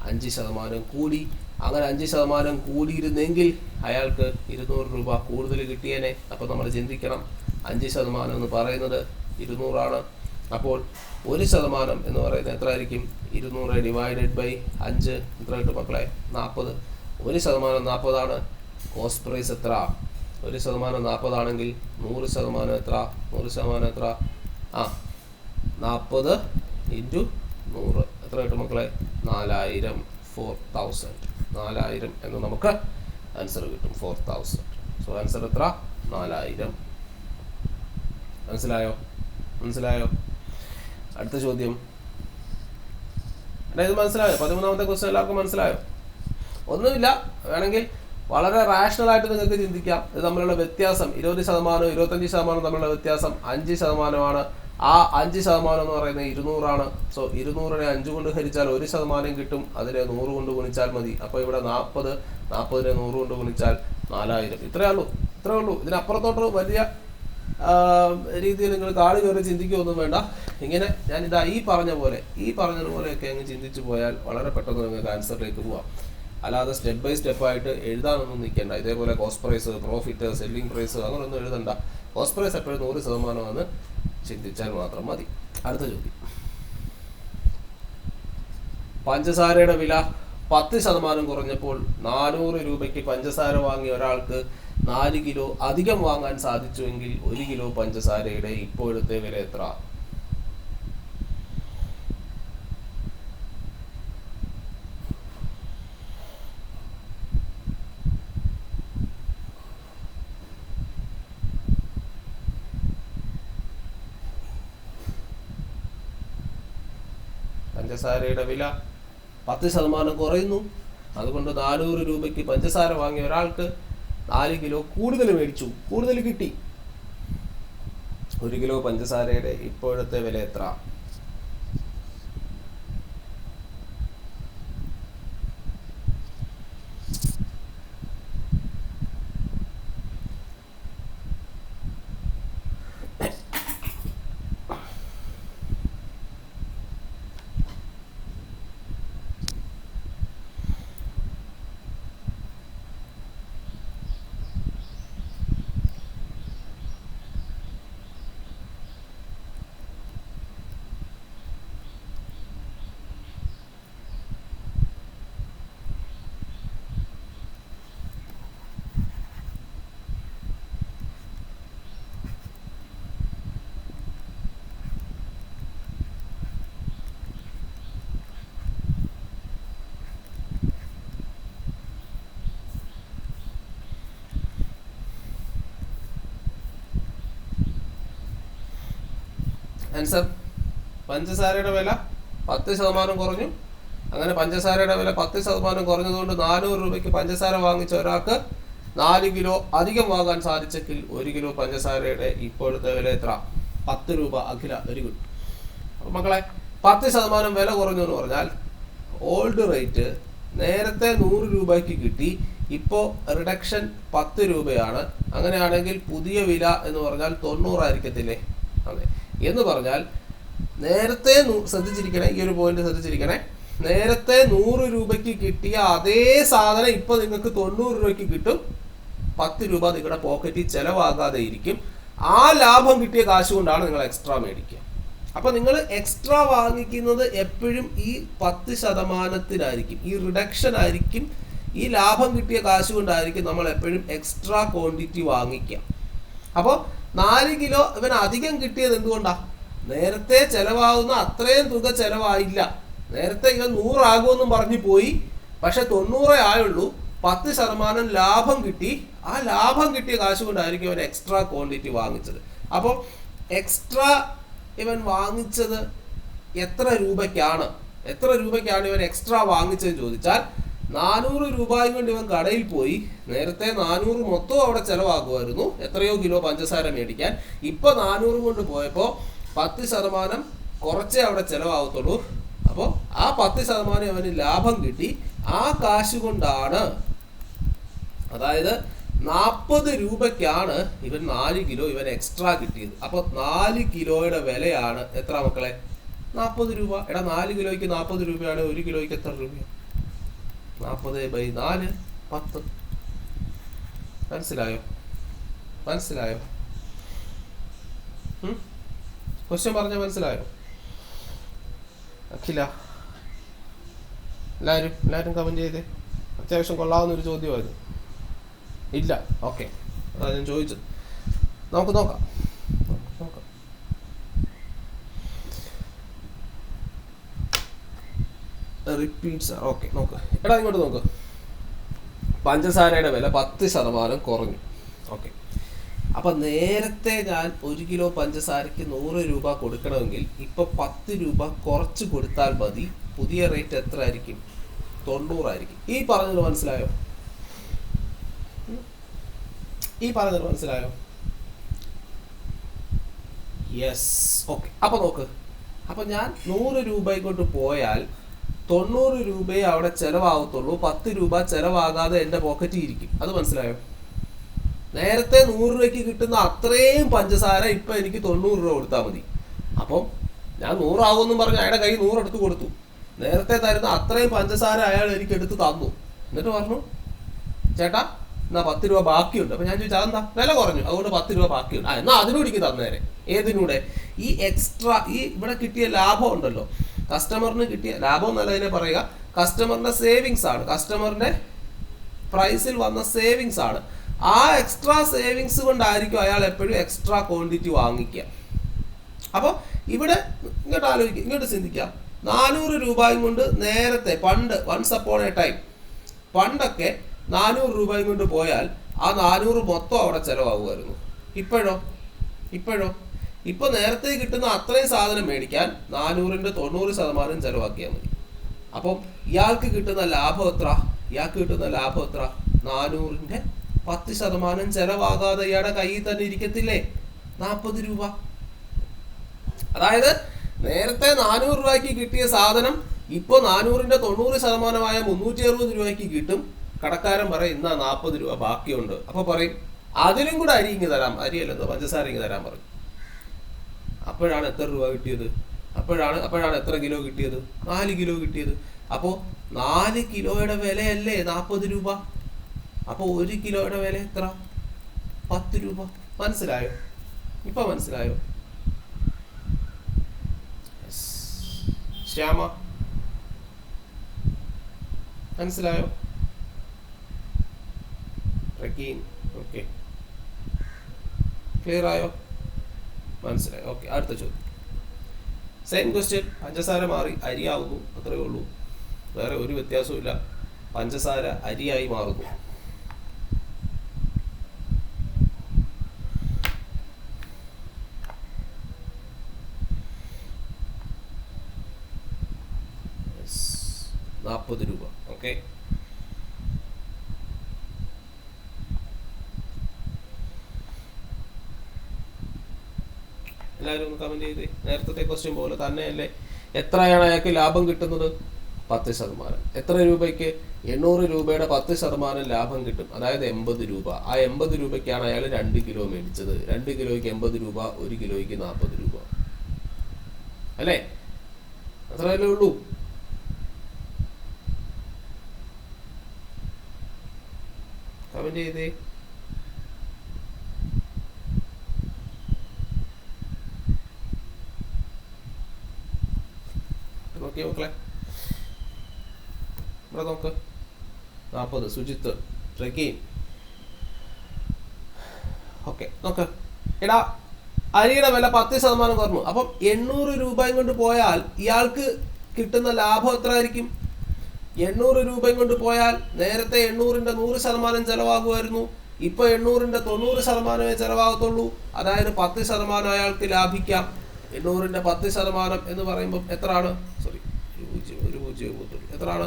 5% കൂടി. അങ്ങനെ 5% കൂടിയിരുന്നെങ്കിൽ അയാൾക്ക് 200 രൂപ കൂടുതൽ കിട്ടിയേനെ. അപ്പോൾ നമ്മൾ ചിന്തിക്കണം, 5% എന്ന് പറയുന്നത് 200 അപ്പോൾ 1% എന്ന് പറയുന്നത് എത്ര ആയിരിക്കും? 200 ഡിവൈഡഡ് ബൈ 5 എത്ര കിട്ടും മക്കളെ? 40. 1% 40. കോസ്റ്റ് പ്രൈസ് എത്ര? 1% 40 100% എത്ര? 100% എത്ര? 40 ഇൻറ്റു 100 എത്ര കിട്ടും മക്കളെ? 4000. 4000. 4000 എന്ന് നമുക്ക് ആൻസർ കിട്ടും. 4000. സോ ആൻസർ എത്ര? 4000. മനസ്സിലായോ? അടുത്ത ചോദ്യം. ഇത് മനസ്സിലായോ? 13ാമത്തെ ക്വസ്റ്റ്യൻ എല്ലാവർക്കും മനസ്സിലായോ? ഒന്നുമില്ല, വേണമെങ്കിൽ വളരെ റാഷണൽ ആയിട്ട് നിങ്ങൾക്ക് ചിന്തിക്കാം. ഇത് തമ്മിലുള്ള വ്യത്യാസം 20%, 25% തമ്മിലുള്ള വ്യത്യാസം 5%. ആ 5% എന്ന് പറയുന്നത് 200. സോ 200നെ 5 കൊണ്ട് ഹരിച്ചാൽ 1% കിട്ടും. അതിനെ 100 കൊണ്ട് ഗുണിച്ചാൽ മതി. അപ്പോൾ ഇവിടെ 40, 40നെ 100 കൊണ്ട് ഗുണിച്ചാൽ 4000. ഇത്രയേ ഉള്ളൂ. ഇതിനപ്പുറത്തോട്ട് വലിയ രീതിയിൽ നിങ്ങൾ കാട് കയറി ചിന്തിക്കുകയൊന്നും വേണ്ട. ഇങ്ങനെ ഞാനിതാ ഈ പറഞ്ഞതുപോലെയൊക്കെ അങ്ങ് ചിന്തിച്ചു പോയാൽ വളരെ പെട്ടെന്ന് നിങ്ങൾക്ക് ആൻസറിലേക്ക് പോവാം. അല്ലാതെ സ്റ്റെപ്പ് ബൈ സ്റ്റെപ്പായിട്ട് എഴുതാനൊന്നും നിൽക്കേണ്ട. ഇതേപോലെ cost price, profit, selling price അങ്ങനെയൊന്നും എഴുതണ്ട. കോസ്റ്റ് പ്രൈസ് എപ്പോഴും 100% എന്ന് ചിന്തിച്ചാൽ മാത്രം മതി. അടുത്ത ചോദ്യം. പഞ്ചസാരയുടെ വില 10% കുറഞ്ഞപ്പോൾ 400 രൂപയ്ക്ക് പഞ്ചസാര വാങ്ങിയ ഒരാൾക്ക് 4 കിലോ അധികം വാങ്ങാൻ സാധിച്ചുവെങ്കിൽ 1 കിലോ പഞ്ചസാരയുടെ ഇപ്പോഴത്തെ വില എത്ര? പഞ്ചസാരയുടെ വില 10% കുറയുന്നു. അതുകൊണ്ട് 400 രൂപയ്ക്ക് പഞ്ചസാര വാങ്ങിയ ഒരാൾക്ക് 4 കിലോ കൂടുതൽ മേടിച്ചു, കൂടുതൽ കിട്ടി. 1 കിലോ പഞ്ചസാരയുടെ ഇപ്പോഴത്തെ വില എത്ര? ആൻസർ പഞ്ചസാരയുടെ വില 10% കുറഞ്ഞു. അങ്ങനെ പഞ്ചസാരയുടെ വില 10% കുറഞ്ഞതുകൊണ്ട് 400 രൂപയ്ക്ക് പഞ്ചസാര വാങ്ങിച്ച ഒരാൾക്ക് 4 കിലോ അധികം വാങ്ങാൻ സാധിച്ചെങ്കിൽ 1 കിലോ പഞ്ചസാരയുടെ ഇപ്പോഴത്തെ വില എത്ര? 10 രൂപ. അഖില, വെരി ഗുഡ്. അപ്പം മക്കളെ 10% വില കുറഞ്ഞു എന്ന് പറഞ്ഞാൽ ഓൾഡ് റേറ്റ് നേരത്തെ 100 രൂപയ്ക്ക് കിട്ടി, ഇപ്പോൾ റിഡക്ഷൻ 10 രൂപയാണ്. അങ്ങനെയാണെങ്കിൽ പുതിയ വില എന്ന് പറഞ്ഞാൽ 90 ആയിരിക്കത്തില്ലേ? അതെ. എന്ന് പറഞ്ഞാൽ നേരത്തെ ശ്രദ്ധിച്ചിരിക്കണേ, ഈ ഒരു പോയിന്റ് ശ്രദ്ധിച്ചിരിക്കണേ, നേരത്തെ 100 രൂപയ്ക്ക് കിട്ടിയ അതേ സാധനം ഇപ്പൊ നിങ്ങൾക്ക് 90 രൂപയ്ക്ക് കിട്ടും. 10 രൂപ നിങ്ങളുടെ പോക്കറ്റിൽ ചെലവാകാതെ ഇരിക്കും. ആ ലാഭം കിട്ടിയ കാശ് കൊണ്ടാണ് നിങ്ങൾ എക്സ്ട്രാ മേടിക്കുക. അപ്പൊ നിങ്ങൾ എക്സ്ട്രാ വാങ്ങിക്കുന്നത് എപ്പോഴും ഈ 10%-നായിരിക്കും, ഈ റിഡക്ഷൻ ആയിരിക്കും. ഈ ലാഭം കിട്ടിയ കാശ് കൊണ്ടായിരിക്കും നമ്മൾ എപ്പോഴും എക്സ്ട്രാ ക്വാണ്ടിറ്റി വാങ്ങിക്കുക. അപ്പോൾ 4 കിലോ ഇവൻ അധികം കിട്ടിയത് എന്തുകൊണ്ടാ? നേരത്തെ ചെലവാകുന്ന അത്രയും തുക ചെലവായില്ല. നേരത്തെ ഇവൻ 100 ആകുമെന്നും പറഞ്ഞു പോയി, പക്ഷെ 90 ആയുള്ളൂ. 10% ലാഭം കിട്ടി. ആ ലാഭം കിട്ടിയ കാശ് കൊണ്ടായിരിക്കും ഇവൻ എക്സ്ട്രാ ക്വാണ്ടിറ്റി വാങ്ങിച്ചത്. അപ്പോൾ എക്സ്ട്രാ ഇവൻ വാങ്ങിച്ചത് എത്ര രൂപയ്ക്കാണ് ഇവൻ എക്സ്ട്രാ വാങ്ങിച്ചതെന്ന് ചോദിച്ചാൽ 400 രൂപയും കൊണ്ട് ഇവൻ കടയിൽ പോയി. നേരത്തെ 400 മൊത്തം അവിടെ ചെലവാകുമായിരുന്നു, എത്രയോ കിലോ പഞ്ചസാര മേടിക്കാൻ. ഇപ്പൊ 400 കൊണ്ട് പോയപ്പോൾ 10% കുറച്ചേ അവിടെ ചെലവാകത്തുള്ളൂ. അപ്പോൾ ആ 10% അവന് ലാഭം കിട്ടി. ആ കാശ് കൊണ്ടാണ്, അതായത് 40 രൂപയ്ക്കാണ് ഇവൻ 4 കിലോ ഇവൻ എക്സ്ട്രാ കിട്ടിയത്. അപ്പോൾ 4 കിലോയുടെ വിലയാണ് എത്ര മക്കളെ? 40 രൂപ. എടാ 4 കിലോയ്ക്ക് 40 രൂപയാണ്, 1 കിലോയ്ക്ക് എത്ര രൂപയാണ്? 40/4 10. മനസ്സിലായോ? ക്വസ്റ്റ്യൻ പറഞ്ഞ മനസ്സിലായോ? അഖില, എല്ലാവരും കമന്റ് ചെയ്തേ. അത്യാവശ്യം കൊള്ളാവുന്ന ഒരു ചോദ്യമായിരുന്നു. ഇല്ല, ഓക്കെ, അതാ ഞാൻ ചോദിച്ചത്. നമുക്ക് നോക്കാം. റിപ്പീറ്റ്സ്. ഓക്കെ, നോക്ക്. എടാ ഇങ്ങോട്ട് നോക്ക്. പഞ്ചസാരയുടെ വില 10% കുറഞ്ഞു. ഓക്കെ, അപ്പൊ നേരത്തെ ഞാൻ 1 കിലോ പഞ്ചസാരയ്ക്ക് 100 രൂപ കൊടുക്കണമെങ്കിൽ ഇപ്പൊ 10 രൂപ കുറച്ച് കൊടുത്താൽ മതി. പുതിയ റേറ്റ് എത്ര ആയിരിക്കും? 90 ആയിരിക്കും. ഈ പറഞ്ഞത് മനസ്സിലായോ? Yes, okay. അപ്പൊ നോക്ക്, അപ്പൊ ഞാൻ 100 രൂപയ്ക്കോട്ട് പോയാൽ 90 രൂപയെ അവിടെ ചെലവാകത്തുള്ളൂ. 10 രൂപ ചെലവാകാതെ എൻ്റെ പോക്കറ്റിൽ ഇരിക്കും. അത് മനസ്സിലായോ? നേരത്തെ 100 രൂപയ്ക്ക് കിട്ടുന്ന അത്രയും പഞ്ചസാര ഇപ്പൊ എനിക്ക് 90 രൂപ കൊടുത്താൽ മതി. അപ്പം ഞാൻ 100 ആകുമെന്നും പറഞ്ഞ് അയാളുടെ കയ്യിൽ 100 എടുത്ത് കൊടുത്തു. നേരത്തെ തരുന്ന അത്രയും പഞ്ചസാര അയാൾ എനിക്ക് എടുത്ത് തന്നു. എന്നിട്ട് പറഞ്ഞു, ചേട്ടാ എന്നാ 10 രൂപ ബാക്കിയുണ്ട്. അപ്പൊ ഞാൻ ചോദിച്ചാൽ അതെന്താ? വില കുറഞ്ഞു, അതുകൊണ്ട് 10 രൂപ ബാക്കിയുണ്ട്. എന്നാ അതിനൂടെ എനിക്ക് തന്നേരെ. ഏതിനൂടെ? ഈ എക്സ്ട്രാ, ഈ ഇവിടെ കിട്ടിയ ലാഭം ഉണ്ടല്ലോ, കസ്റ്റമറിന് കിട്ടിയ ലാഭം എന്നതിനെ പറയുക, കസ്റ്റമറിന്റെ സേവിങ്സ് ആണ്, കസ്റ്റമറിന്റെ പ്രൈസിൽ വന്ന സേവിങ്സ് ആണ്. ആ എക്സ്ട്രാ സേവിങ്സ് കൊണ്ടായിരിക്കും അയാൾ എപ്പോഴും എക്സ്ട്രാ ക്വാണ്ടിറ്റി വാങ്ങിക്കുക. അപ്പോൾ ഇവിടെ ഇങ്ങോട്ട് ആലോചിക്കുക, ഇങ്ങോട്ട് ചിന്തിക്കാം. 400 രൂപയും കൊണ്ട് നേരത്തെ പണ്ട് വൺസ് അപ്പോൺ എ ടൈം പണ്ടൊക്കെ 400 രൂപയും കൊണ്ട് പോയാൽ ആ 400 മൊത്തം അവിടെ ചിലവാകുമായിരുന്നു. ഇപ്പോഴോ ഇപ്പോൾ നേരത്തെ കിട്ടുന്ന അത്രയും സാധനം മേടിക്കാൻ 400ന്റെ 90% ചിലവാക്കിയാൽ മതി. അപ്പം ഇയാൾക്ക് കിട്ടുന്ന ലാഭം എത്ര? 400ന്റെ 10% ചിലവാകാതെ ഇയാളുടെ കയ്യിൽ തന്നെ ഇരിക്കത്തില്ലേ? 40 രൂപ. അതായത് നേരത്തെ 400 രൂപയ്ക്ക് കിട്ടിയ സാധനം ഇപ്പോൾ 400ന്റെ 90%-മായ 360 രൂപയ്ക്ക് കിട്ടും. കടക്കാരൻ പറയും ഇന്നാ 40 രൂപ ബാക്കിയുണ്ട്. അപ്പൊ പറയും അതിലും കൂടെ അരി ഇങ്ങ് തരാം, അരിയല്ലെന്നോ പഞ്ചസാര ഇങ്ങ് തരാൻ പറയും. അപ്പോഴാണ് എത്ര രൂപ കിട്ടിയത്? അപ്പോഴാണ് എത്ര കിലോ കിട്ടിയത്? 4 കിലോ കിട്ടിയത്. അപ്പോൾ 4 കിലോയുടെ വിലയല്ലേ 40 രൂപ. അപ്പോൾ 1 കിലോയുടെ വില എത്ര? 10 രൂപ. മനസ്സിലായോ? ഇപ്പൊ മനസ്സിലായോ? ശ്യാമ മനസ്സിലായോ? ഓക്കെ, ക്ലിയർ ആയോ? മനസ്സിലായോ? ഓക്കെ, അടുത്ത ചോദ്യം. Same question. പഞ്ചസാര മാറി അരിയാവുന്നു, അത്രയേ ഉള്ളൂ. വേറെ ഒരു വ്യത്യാസവും ഇല്ല. പഞ്ചസാര അരിയായി മാറുന്നു. ₹40. ഓക്കെ, എല്ലാവരും ഒന്ന് കമന്റ് ചെയ്തേ. നേരത്തെ ക്വസ്റ്റ്യൻ പോലെ തന്നെയല്ലേ? എത്രയാണ് അയാൾക്ക് ലാഭം കിട്ടുന്നത്? 10%. എത്ര രൂപയ്ക്ക്? 800 രൂപയുടെ 10% ലാഭം കിട്ടും, അതായത് 80 രൂപ. ആ 80 രൂപയ്ക്കാണ് അയാൾ 2 കിലോ മേടിച്ചത്. 2 കിലോയ്ക്ക് 80 രൂപ, 1 കിലോയ്ക്ക് 40 രൂപ അല്ലേ? അത്രയല്ലേ ഉള്ളൂ. കമന്റ് ചെയ്തേ. നോക്കിയോ മക്കളെ, ഇവിടെ നോക്ക്. 40. സുജിത്ത്, ട്രെക്കിൻ. ഓക്കെ, നോക്ക്. എടാ അരിയുടെ വില 10% കുറഞ്ഞു. അപ്പം 800 രൂപയും കൊണ്ട് പോയാൽ ഇയാൾക്ക് കിട്ടുന്ന ലാഭം എത്ര ആയിരിക്കും? 800 രൂപയും കൊണ്ട് പോയാൽ നേരത്തെ 800ന്റെ 100% ചെലവാകുമായിരുന്നു. ഇപ്പൊ 800ന്റെ 90% ചെലവാകത്തുള്ളൂ. അതായത് 10% അയാൾക്ക് ലാഭിക്കാം. 800ന്റെ 10% എന്ന് പറയുമ്പോൾ എത്രയാണ്? സോറി, എത്രയാണ്?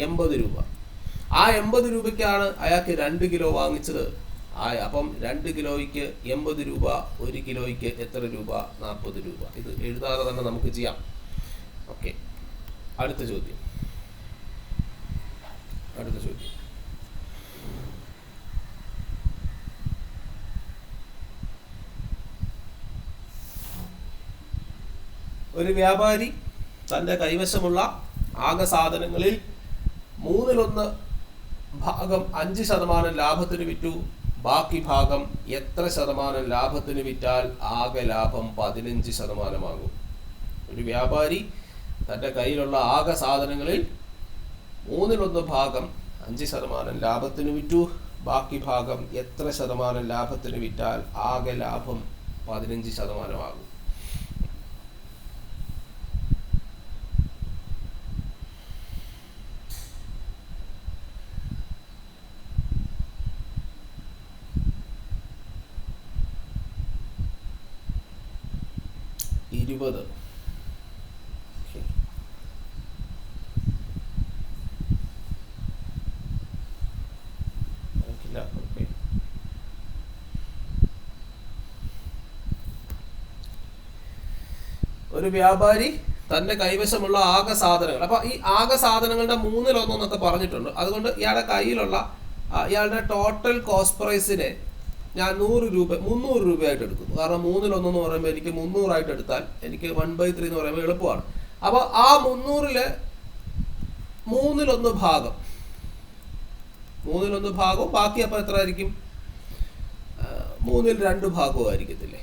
80 രൂപ. ആ 80 രൂപയ്ക്കാണ് അയാൾക്ക് 2 കിലോ വാങ്ങിച്ചത്. അപ്പം 2 കിലോയ്ക്ക് 80 രൂപ, 1 കിലോയ്ക്ക് എത്ര രൂപ? 40 രൂപ. ഇത് എഴുതാതെ തന്നെ നമുക്ക് ചെയ്യാം. ഓക്കെ, അടുത്ത ചോദ്യം. ഒരു വ്യാപാരി തൻ്റെ കൈവശമുള്ള ആകെ സാധനങ്ങളിൽ 1/3 ഭാഗം 5% ലാഭത്തിന് വിറ്റു. ബാക്കി ഭാഗം എത്ര ശതമാനം ലാഭത്തിന് വിറ്റാൽ ആകെ ലാഭം 15% ആകും? ഒരു വ്യാപാരി തൻ്റെ കയ്യിലുള്ള ആകെ സാധനങ്ങളിൽ 1/3 ഭാഗം 5% ലാഭത്തിന് വിറ്റു. ബാക്കി ഭാഗം എത്ര ശതമാനം ലാഭത്തിന് വിറ്റാൽ ആകെ ലാഭം 15% ആകും? ഒരു വ്യാപാരി തൻ്റെ കൈവശമുള്ള ആകെ സാധനങ്ങൾ, അപ്പൊ ഈ ആകെ സാധനങ്ങളുടെ 1/3 എന്നൊക്കെ പറഞ്ഞിട്ടുണ്ട്. അതുകൊണ്ട് ഇയാളുടെ കയ്യിലുള്ള ഇയാളുടെ ടോട്ടൽ കോസ്റ്റ് പ്രൈസിനെ ഞാൻ 300 രൂപയായിട്ട് എടുക്കുന്നു. കാരണം 1/3 എന്ന് പറയുമ്പോൾ എനിക്ക് 300 ആയിട്ട് എടുത്താൽ എനിക്ക് 1/3 എന്ന് പറയുമ്പോൾ എളുപ്പമാണ്. അപ്പോൾ ആ 300-ലെ 1/3 ഭാഗവും ബാക്കി അപ്പം എത്ര ആയിരിക്കും? 2/3 ഭാഗവും ആയിരിക്കത്തില്ലേ?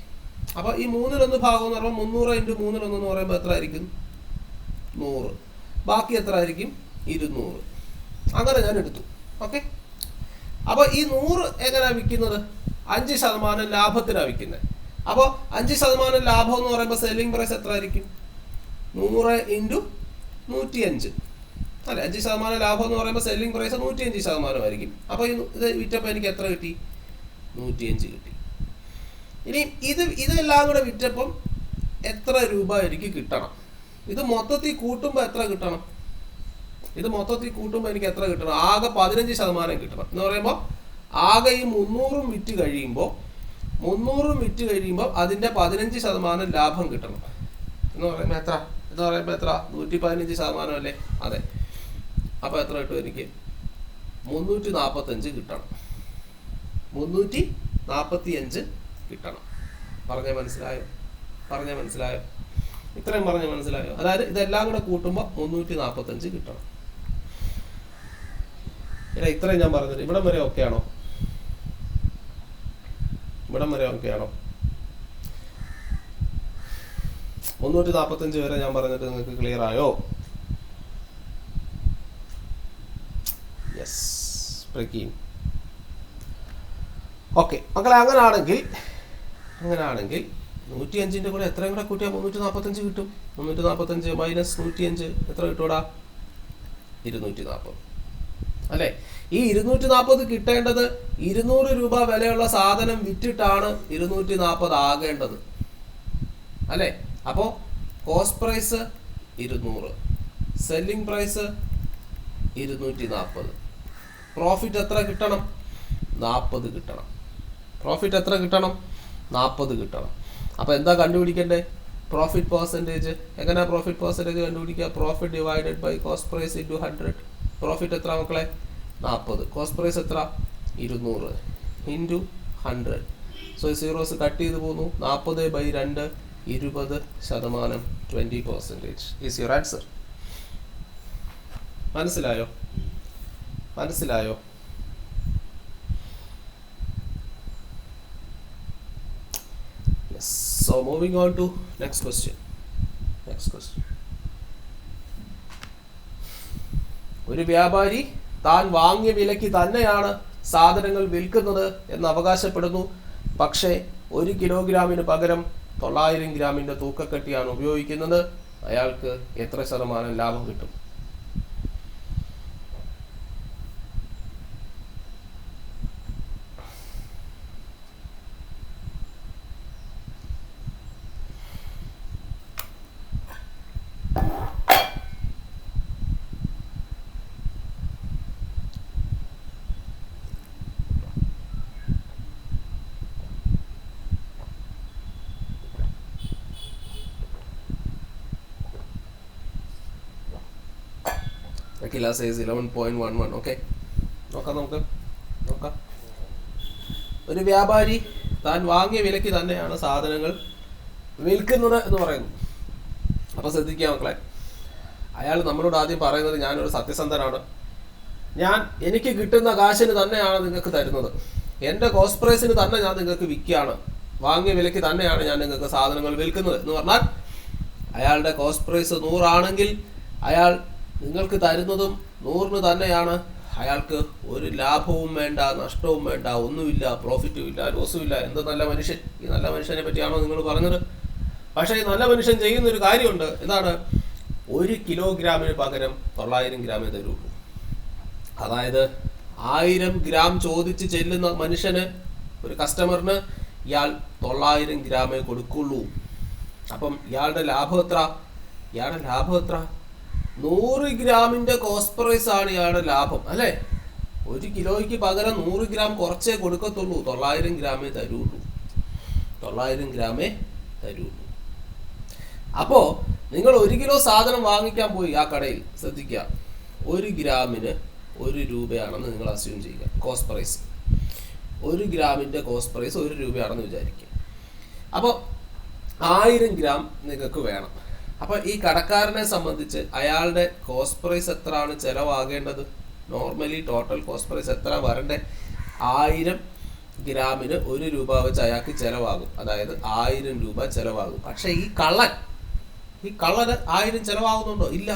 അപ്പോൾ ഈ 1/3 ഭാഗം എന്ന് പറയുമ്പോൾ 300 × 3/1 എന്ന് പറയുമ്പോൾ എത്ര ആയിരിക്കും? 100, ബാക്കി എത്ര ആയിരിക്കും? 200. അങ്ങനെ ഞാൻ എടുത്തു. ഓക്കെ. അപ്പോൾ ഈ 100 എങ്ങനെയാണ് വിൽക്കുന്നത്? 5% ലാഭത്തിനാണ് വിൽക്കുന്നത്. അപ്പോൾ 5% ലാഭം എന്ന് പറയുമ്പോൾ സെല്ലിംഗ് പ്രൈസ് എത്ര ആയിരിക്കും? 100 × 105 അല്ലെ. 5% ലാഭം എന്ന് പറയുമ്പോൾ സെല്ലിംഗ് പ്രൈസ് 105% ആയിരിക്കും. അപ്പോൾ ഇത് വിറ്റപ്പോൾ എനിക്ക് എത്ര കിട്ടി? 105 കിട്ടി. ഇനി ഇതെല്ലാം കൂടെ വിറ്റപ്പം എത്ര രൂപ എനിക്ക് കിട്ടണം? ഇത് മൊത്തത്തിൽ കൂട്ടുമ്പോൾ എത്ര കിട്ടണം? എനിക്ക് എത്ര കിട്ടണം? ആകെ 15% കിട്ടണം എന്ന് പറയുമ്പോൾ ആകെ ഈ 300 വിറ്റ് കഴിയുമ്പോൾ അതിൻ്റെ 15% ലാഭം കിട്ടണം എന്ന് പറയുമ്പോൾ എത്ര? 115% അല്ലേ? അതെ. അപ്പോൾ എത്ര കിട്ടും എനിക്ക്? 345 കിട്ടണം. 345 കിട്ടണം. പറഞ്ഞ മനസ്സിലായോ? ഇത്രയും പറഞ്ഞ മനസ്സിലായോ? അതായത് ഇതെല്ലാം കൂടെ കൂട്ടുമ്പോൾ 345 കിട്ടണം. ഇത്രയും ഞാൻ പറഞ്ഞത് ഇവിടം വരെ ഓക്കെ ആണോ? 345 വരെ ഞാൻ പറഞ്ഞിട്ട് നിങ്ങൾക്ക് ക്ലിയർ ആയോ? യെസ്. ഓക്കെ മക്കളെ, അങ്ങനാണെങ്കിൽ 105ന്റെ കൂടെ എത്രയും കൂടെ കൂട്ടിയാൽ 345 കിട്ടും. 345 മൈനസ് 105 എത്ര കിട്ടൂടാ? 240 അല്ലേ? ഈ 240 കിട്ടേണ്ടത് 200 രൂപ വിലയുള്ള സാധനം വിറ്റിട്ടാണ് 240 ആകേണ്ടത് അല്ലേ? അപ്പോൾ cost price 200, selling price 240, profit എത്ര കിട്ടണം? 40 കിട്ടണം. അപ്പോൾ എന്താ കണ്ടുപിടിക്കണ്ടേ? Profit percentage. എങ്ങനെയാ പ്രോഫിറ്റ് പെർസെൻറ്റേജ് കണ്ടുപിടിക്കുക? Profit divided by cost price into 100. Profit എത്ര മക്കളെ? 40. കോസ്റ്റ് പ്രൈസ് എത്ര? 200 ഇൻറ്റു 100. സോ സീറോസ് കട്ട് ചെയ്ത് പോകുന്നു. 40/2 20%, 20% ഈസ് യുവർ ആൻസർ. മനസ്സിലായോ? Yes. So moving on to next question. ഒരു വ്യാപാരി താൻ വാങ്ങിയ വിലയ്ക്ക് തന്നെയാണ് സാധനങ്ങൾ വിൽക്കുന്നത് എന്ന് അവകാശപ്പെടുന്നു. പക്ഷേ 1 കിലോഗ്രാമിന് പകരം 900 ഗ്രാമിന്റെ തൂക്കക്കട്ടിയാണ് ഉപയോഗിക്കുന്നത്. അയാൾക്ക് എത്ര ശതമാനം ലാഭം കിട്ടും? Akila says 11.11. ഓക്കെ, നോക്കാം. ഒരു വ്യാപാരി താൻ വാങ്ങിയ വിലയ്ക്ക് തന്നെയാണ് സാധനങ്ങൾ വിൽക്കുന്നത് എന്ന് പറയുന്നു. അപ്പോൾ ശ്രദ്ധിക്കുക മക്കളെ, അയാൾ നമ്മളോട് ആദ്യം പറയുന്നത് ഞാനൊരു സത്യസന്ധനാണ്, എനിക്ക് കിട്ടുന്ന കാശിന് തന്നെയാണ് നിങ്ങൾക്ക് തരുന്നത്, എൻ്റെ കോസ്റ്റ് പ്രൈസിന് തന്നെ ഞാൻ നിങ്ങൾക്ക് വിൽക്കുകയാണ്, വാങ്ങിയ വിലയ്ക്ക് തന്നെയാണ് ഞാൻ നിങ്ങൾക്ക് സാധനങ്ങൾ വിൽക്കുന്നത് എന്ന് പറഞ്ഞാൽ അയാളുടെ കോസ്റ്റ് പ്രൈസ് 100 ആണെങ്കിൽ അയാൾ നിങ്ങൾക്ക് തരുന്നതും 100 തന്നെയാണ്. അയാൾക്ക് ഒരു ലാഭവും വേണ്ട, നഷ്ടവും വേണ്ട, ഒന്നുമില്ല, പ്രോഫിറ്റും ഇല്ല, ലോസും ഇല്ല. എന്ത് നല്ല മനുഷ്യൻ! ഈ നല്ല മനുഷ്യനെ പറ്റിയാണോ നിങ്ങൾ പറഞ്ഞത്? പക്ഷേ ഈ നല്ല മനുഷ്യൻ ചെയ്യുന്നൊരു കാര്യമുണ്ട്. എന്താണ്? 1 കിലോഗ്രാമിന് പകരം 900 ഗ്രാമേ തരുള്ളൂ. അതായത് 1000 ഗ്രാം ചോദിച്ച് ചെല്ലുന്ന മനുഷ്യന്, ഒരു കസ്റ്റമറിന് ഇയാൾ 900 ഗ്രാമേ കൊടുക്കുള്ളൂ. അപ്പം ഇയാളുടെ ലാഭം എത്ര? 100 ഗ്രാമിന്റെ കോസ്റ്റ് പ്രൈസ് ആണ് ഇയാളുടെ ലാഭം അല്ലേ? 1 കിലോയ്ക്ക് പകരം 100 ഗ്രാം കുറച്ചേ കൊടുക്കത്തുള്ളൂ. 900 ഗ്രാമേ തരുള്ളൂ. അപ്പോ നിങ്ങൾ 1 കിലോ സാധനം വാങ്ങിക്കാൻ പോയി ആ കടയിൽ. ശ്രദ്ധിക്കുക, 1 ഗ്രാമിന് 1 രൂപയാണെന്ന് നിങ്ങൾ അസ്യൂം ചെയ്യുക. കോസ്റ്റ് പ്രൈസ് 1 ഗ്രാമിന്റെ കോസ്റ്റ് പ്രൈസ് 1 രൂപയാണെന്ന് വിചാരിക്കുക. അപ്പോൾ 1000 ഗ്രാം നിങ്ങൾക്ക് വേണം. അപ്പോൾ ഈ കടക്കാരനെ സംബന്ധിച്ച് അയാളുടെ കോസ്റ്റ് പ്രൈസ് എത്രയാണ് ചിലവാകേണ്ടത്? നോർമലി ടോട്ടൽ കോസ്റ്റ് പ്രൈസ് എത്ര വരണ്ടേ? 1000 ഗ്രാമിന് 1 രൂപ വെച്ച് അയാൾക്ക് ചിലവാകും. അതായത് 1000 രൂപ ചിലവാകും. പക്ഷേ ഈ കള്ളൻ ഈ കള്ളന് 1000 ചിലവാകുന്നുണ്ടോ? ഇല്ല.